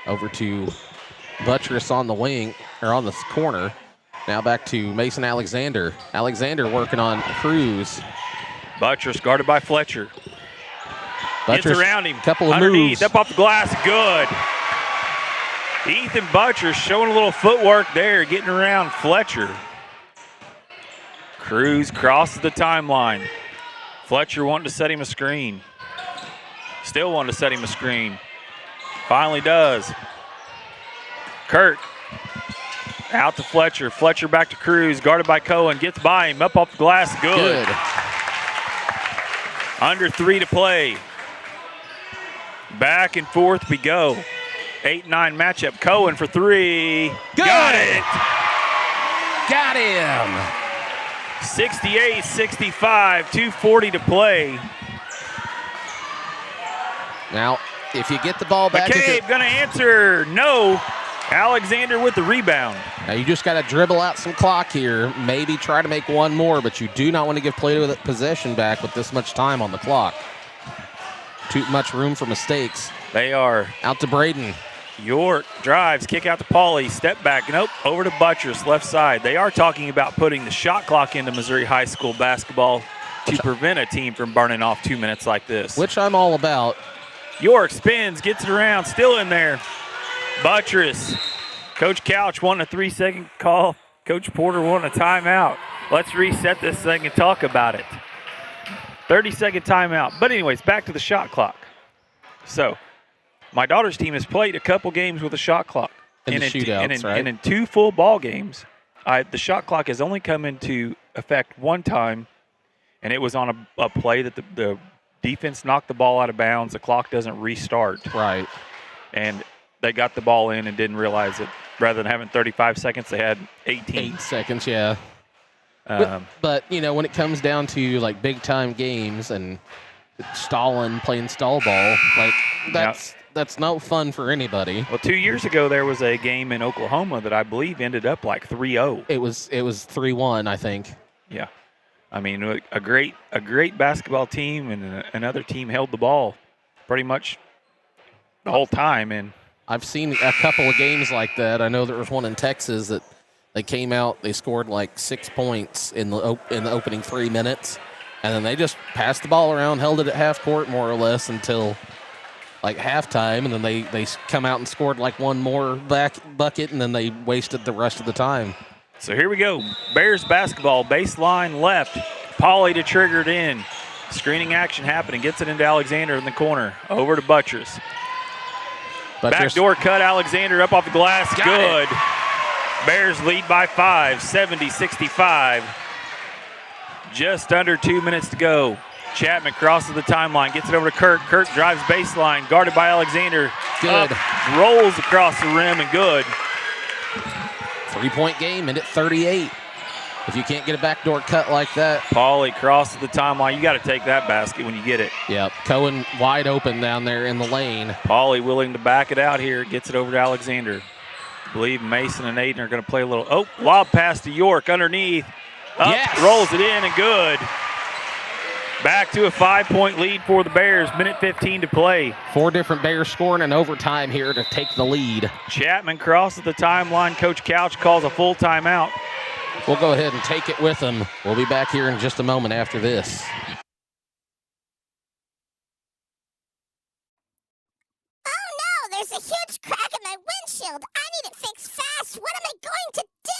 Over to Buttress on the wing, or on the corner. Now back to Mason Alexander. Alexander working on Cruz. Buttress guarded by Fletcher. Buttress, Gets around him. couple of underneath, moves. up off the glass, good. Ethan Buttress showing a little footwork there, getting around Fletcher. Cruz crosses the timeline. Fletcher wanted to set him a screen. Still wanted to set him a screen. Finally does. Kirk out to Fletcher. Fletcher back to Cruz, guarded by Cohen. Gets by him, up off the glass, good. Under 3 to play. Back and forth we go. 8-9 matchup. Cohen for 3. Good. Got it. Got him. 68-65, 2:40 to play. Now, if you get the ball back. McCabe gonna answer, no. Alexander with the rebound. Now you just got to dribble out some clock here. Maybe try to make one more, but you do not want to give play to that possession back with this much time on the clock. Too much room for mistakes. They are. Out to Braden. York drives, kick out to Pauly, step back, nope, over to Buttress, left side. They are talking about putting the shot clock into Missouri High School basketball to prevent a team from burning off 2 minutes like this. Which I'm all about. York spins, gets it around, still in there. Buttress. Coach Couch wanted a 3-second call. Coach Porter wanted a timeout. Let's reset this thing and talk about it. 30-second timeout. But anyways, back to the shot clock. So, my daughter's team has played a couple games with a shot clock. In the shootouts, right? And in 2 full ball games, the shot clock has only come into effect one time, and it was on a play that the defense knocked the ball out of bounds. The clock doesn't restart. Right. And they got the ball in and didn't realize that rather than having 35 seconds, they had 18. 8 seconds, yeah. But, you know, when it comes down to, like, big-time games and stalling, playing stall ball, like, that's no fun for anybody. Well, 2 years ago, there was a game in Oklahoma that I believe ended up like 3-0. It was 3-1, I think. Yeah. I mean, a great basketball team and another team held the ball pretty much the whole time. And I've seen a couple of games like that. I know there was one in Texas that they came out, they scored like 6 points in the opening 3 minutes, and then they just passed the ball around, held it at half court more or less until like halftime, and then they come out and scored like one more bucket, and then they wasted the rest of the time. So here we go. Bears basketball, baseline left. Pauly to trigger it in. Screening action happening. Gets it into Alexander in the corner. Over to Buttress. Backdoor cut. Alexander up off the glass. Good. Bears lead by 5, 70-65. Just under 2 minutes to go. Chapman crosses the timeline, gets it over to Kirk. Kirk drives baseline, guarded by Alexander. Good. Rolls across the rim and good. 3-point game, and at 38. If you can't get a backdoor cut like that. Pauly crosses the timeline. You got to take that basket when you get it. Yep. Cohen wide open down there in the lane. Pauly willing to back it out here. Gets it over to Alexander. I believe Mason and Aiden are going to play a little. Oh, lob pass to York underneath. Up, yes. Rolls it in and good. Back to a 5-point lead for the Bears. Minute 15 to play. 4 different Bears scoring in overtime here to take the lead. Chapman crosses the timeline. Coach Couch calls a full timeout. We'll go ahead and take it with them. We'll be back here in just a moment after this. Oh no, there's a huge crack in my windshield. I need it fixed fast. What am I going to do?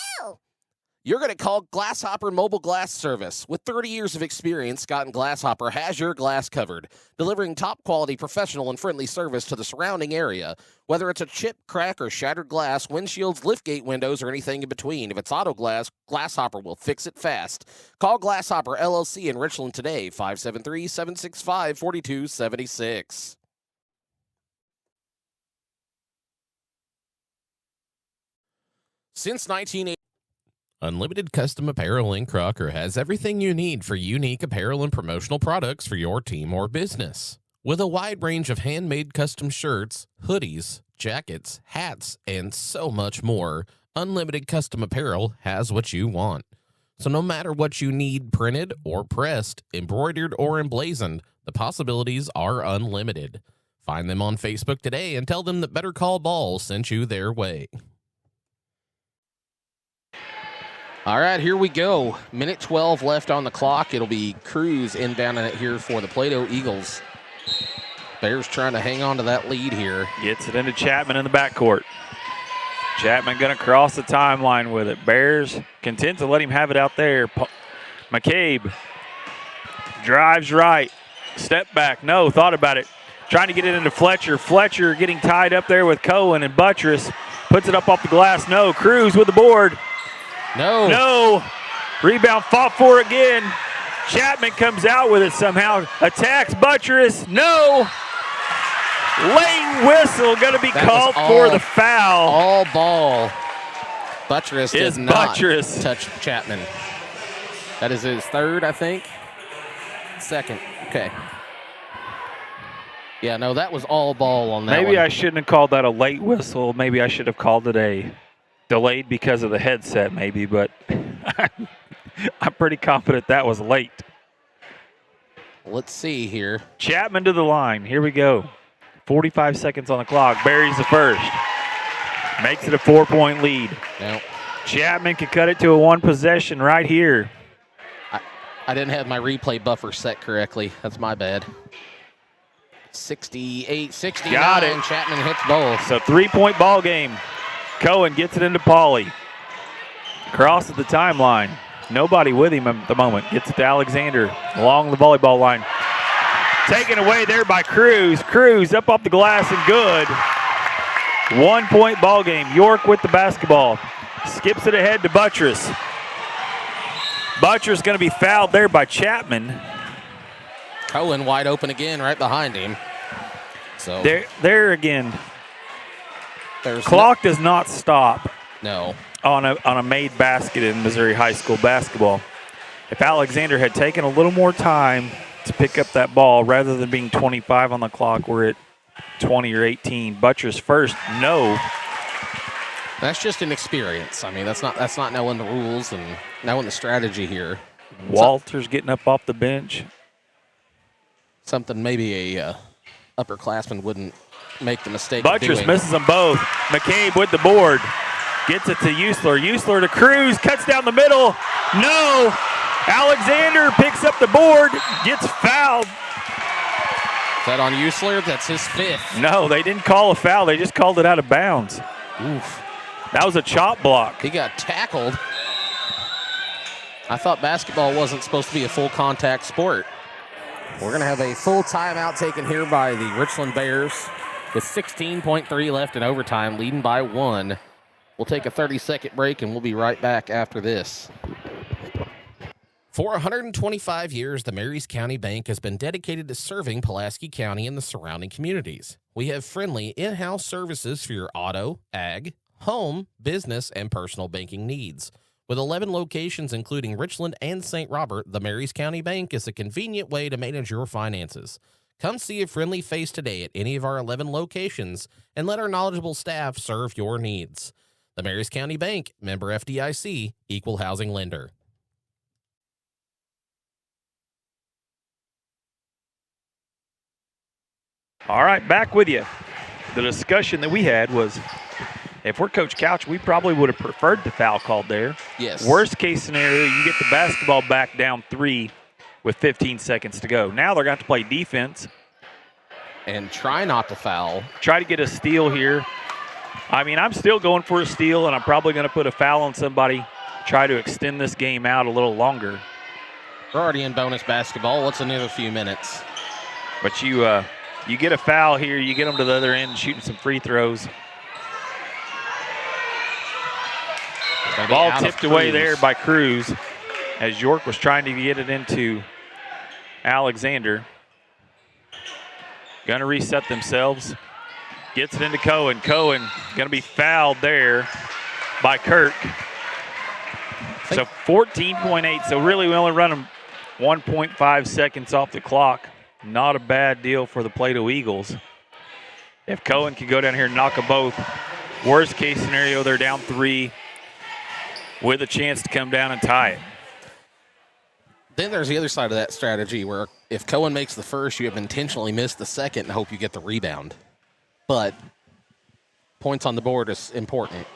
You're going to call Glasshopper Mobile Glass Service. With 30 years of experience, Scott and Glasshopper has your glass covered, delivering top-quality, professional, and friendly service to the surrounding area. Whether it's a chip, crack, or shattered glass, windshields, liftgate windows, or anything in between, if it's auto glass, Glasshopper will fix it fast. Call Glasshopper LLC in Richland today, 573-765-4276. Since 1980. Unlimited Custom Apparel in Crocker has everything you need for unique apparel and promotional products for your team or business. With a wide range of handmade custom shirts, hoodies, jackets, hats, and so much more, Unlimited Custom Apparel has what you want. So no matter what you need printed or pressed, embroidered or emblazoned, the possibilities are unlimited. Find them on Facebook today and tell them that Better Call Ball sent you their way. All right, here we go. Minute 12 left on the clock. It'll be Cruz inbounding it here for the Plato Eagles. Bears trying to hang on to that lead here. Gets it into Chapman in the backcourt. Chapman going to cross the timeline with it. Bears content to let him have it out there. McCabe drives right. Step back. No, thought about it. Trying to get it into Fletcher. Fletcher getting tied up there with Cohen and Buttress. Puts it up off the glass. No. Cruz with the board. No. Rebound fought for again. Chapman comes out with it somehow. Attacks Buttress. No. Late whistle going to be called for the foul. All ball. Buttress does not touch Chapman. That is his third, I think. Second. Okay. Yeah, no, that was all ball on that Maybe one. I shouldn't have called that a late whistle. Maybe I should have called it a delayed because of the headset, maybe, but I'm pretty confident that was late. Let's see here. Chapman to the line. Here we go. 45 seconds on the clock. Buries the first. Makes it a 4-point lead. Now, Chapman can cut it to a one possession right here. I didn't have my replay buffer set correctly. That's my bad. 68, 69. Got it. Chapman hits both. So 3-point ball game. Cohen gets it into Pauly. Crosses the timeline. Nobody with him at the moment. Gets it to Alexander along the volleyball line. Taken away there by Cruz. Cruz up off the glass and good. 1-point ball game. York with the basketball. Skips it ahead to Buttress. Buttress going to be fouled there by Chapman. Cohen wide open again right behind him. So There again. there's Clock does not stop no. on a made basket in Missouri high school basketball. If Alexander had taken a little more time to pick up that ball rather than being 25 on the clock, we're at 20 or 18. Buttress first, no. That's just an experience. I mean, that's not knowing the rules and knowing the strategy here. Walters getting up off the bench. Something maybe a upperclassman wouldn't make the mistake Buttress of doing. misses them both. McCabe with the board. Gets it to Usler. Usler to Cruz. Cuts down the middle. No. Alexander picks up the board. Gets fouled. Is that on Usler? That's his fifth. No, they didn't call a foul. They just called it out of bounds. Oof. That was a chop block. He got tackled. I thought basketball wasn't supposed to be a full contact sport. We're going to have a full timeout taken here by the Richland Bears with 16.3 left in overtime, leading by 1. We'll take a 30-second break, and we'll be right back after this. For 125 years, the Marys County Bank has been dedicated to serving Pulaski County and the surrounding communities. We have friendly in-house services for your auto, ag, home, business, and personal banking needs. With 11 locations, including Richland and St. Robert, the Marys County Bank is a convenient way to manage your finances. Come see a friendly face today at any of our 11 locations and let our knowledgeable staff serve your needs. The Marys County Bank, member FDIC, equal housing lender. All right, back with you. The discussion that we had was, if we're Coach Couch, we probably would have preferred the foul called there. Yes. Worst case scenario, you get the basketball back down 3 with 15 seconds to go. Now they're going to have to play defense. And try not to foul. Try to get a steal here. I mean, I'm still going for a steal, and I'm probably going to put a foul on somebody, try to extend this game out a little longer. We're already in bonus basketball. What's another few minutes? But you get a foul here, you get them to the other end shooting some free throws. Ball tipped away there by Cruz as York was trying to get it into Alexander. Going to reset themselves. Gets it into Cohen. Cohen going to be fouled there by Kirk. So 14.8. So really we only run them 1.5 seconds off the clock. Not a bad deal for the Plato Eagles. If Cohen can go down here and knock them both, worst case scenario, they're down 3 with a chance to come down and tie it. Then there's the other side of that strategy where if Cohen makes the first, you have intentionally missed the second and hope you get the rebound. But points on the board is important.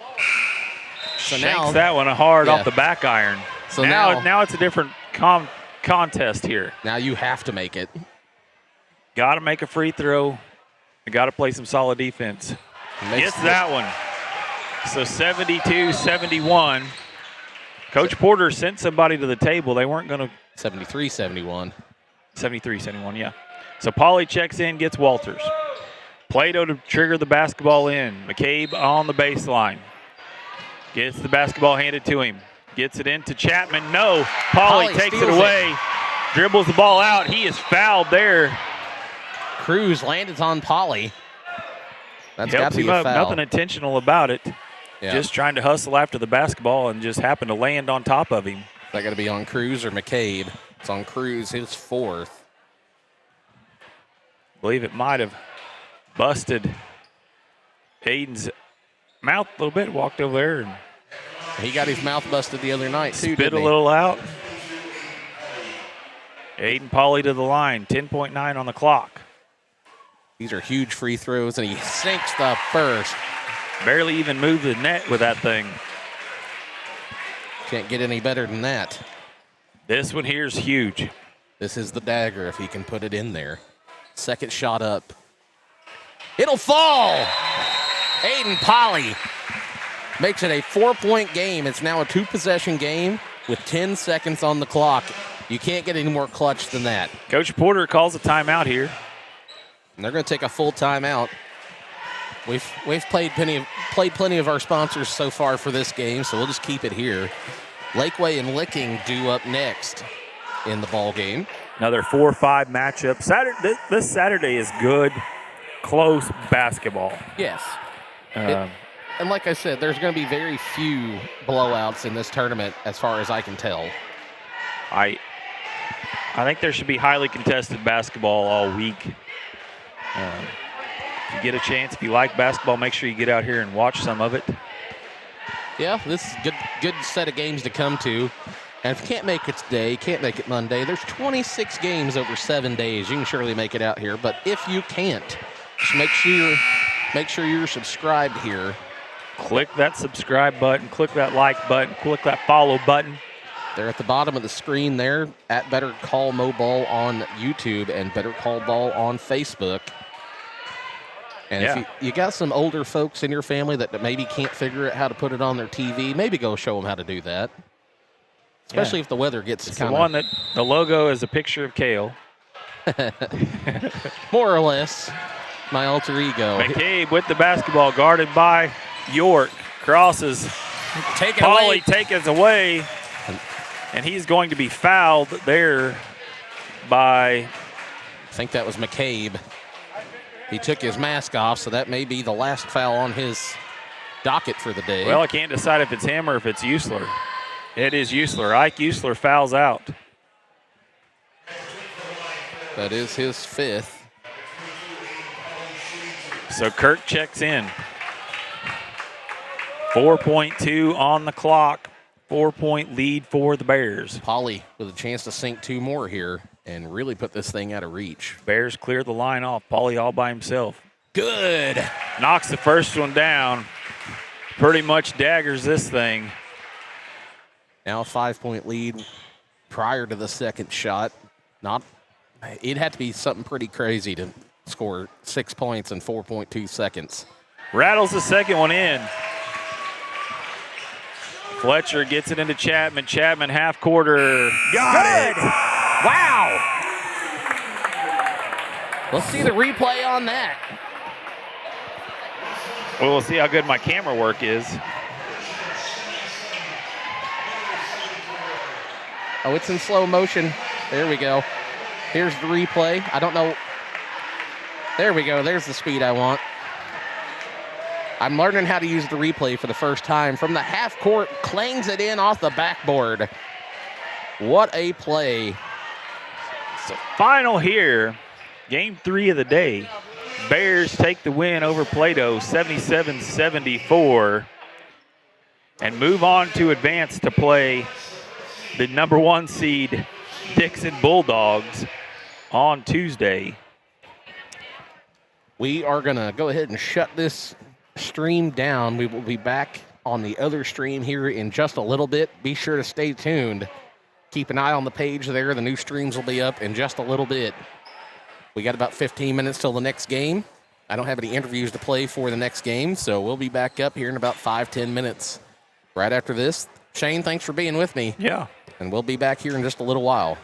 So Shanks now, that one hard off the back iron. So now it's a different contest here. Now you have to make it. Got to make a free throw. Got to play some solid defense. Gets that one. So 72-71. Coach Porter sent somebody to the table. They weren't going to. 73-71. 73-71, yeah. So Pauly checks in, gets Walters. Plato to trigger the basketball in. McCabe on the baseline. Gets the basketball handed to him. Gets it into Chapman. No. Pauly takes it away. Dribbles the ball out. He is fouled there. Cruz landed on Pauly. That's got Helps to be him a up. foul. Nothing intentional about it. Yeah. Just trying to hustle after the basketball and just happened to land on top of him. Is that got to be on Cruz or McCabe? It's on Cruz, his fourth. I believe it might have busted Hayden's mouth a little bit. Walked over there and He got his mouth busted the other night, too, spit didn't a he? little out. Aiden Pauly to the line. 10.9 on the clock. These are huge free throws, and he sinks the first. Barely even moved the net with that thing. Can't get any better than that. This one here is huge. This is the dagger if he can put it in there. Second shot up. It'll fall. Aiden Polly makes it a 4-point game. It's now a 2-possession game with 10 seconds on the clock. You can't get any more clutch than that. Coach Porter calls a timeout here. And they're going to take a full timeout. We've played plenty of our sponsors so far for this game, so we'll just keep it here. Lakeway and Licking due up next in the ball game. Another 4-5 matchup. This Saturday is good, close basketball. Yes. And like I said, there's going to be very few blowouts in this tournament as far as I can tell. I think there should be highly contested basketball all week. If you get a chance, if you like basketball, make sure you get out here and watch some of it. Yeah, this is a good set of games to come to. And if you can't make it today, can't make it Monday, there's 26 games over 7 days. You can surely make it out here. But if you can't, just make sure you're subscribed here. Click that subscribe button, click that like button, click that follow button. They're at the bottom of the screen there at Better Call Mobile on YouTube and Better Call Ball on Facebook. And if you got some older folks in your family that maybe can't figure out how to put it on their TV, maybe go show them how to do that. Especially if the weather gets kind of... the one that the logo is a picture of Kale. More or less, my alter ego. McCabe with the basketball, guarded by York. Crosses. Pauly takes it away. And he's going to be fouled there by... I think that was McCabe. He took his mask off, so that may be the last foul on his docket for the day. Well, I can't decide if it's him or if it's Usler. It is Usler. Ike Usler fouls out. That is his fifth. So Kirk checks in. 4.2 on the clock. 4-point lead for the Bears. Pauly with a chance to sink 2 more here and really put this thing out of reach. Bears clear the line off. Pauly all by himself. Good. Knocks the first one down. Pretty much daggers this thing. Now a 5-point lead prior to the second shot. It'd have to be something pretty crazy to score 6 points in 4.2 seconds. Rattles the second one in. Fletcher gets it into Chapman. Chapman half quarter. Got it. Wow. Let's see the replay on that. Well, we'll see how good my camera work is. Oh, it's in slow motion. There we go. Here's the replay. I don't know. There we go. There's the speed I want. I'm learning how to use the replay for the first time. From the half court, clangs it in off the backboard. What a play. So final here, game 3 of the day. Bears take the win over Plato, 77-74, and move on to advance to play the number 1 seed Dixon Bulldogs on Tuesday. We are going to go ahead and shut this stream down. We will be back on the other stream here in just a little bit. Be sure to stay tuned. Keep an eye on the page there. The new streams will be up in just a little bit. We got about 15 minutes till the next game. I don't have any interviews to play for the next game, so we'll be back up here in about 5-10 minutes. Right after this, Shane, thanks for being with me. Yeah. And we'll be back here in just a little while.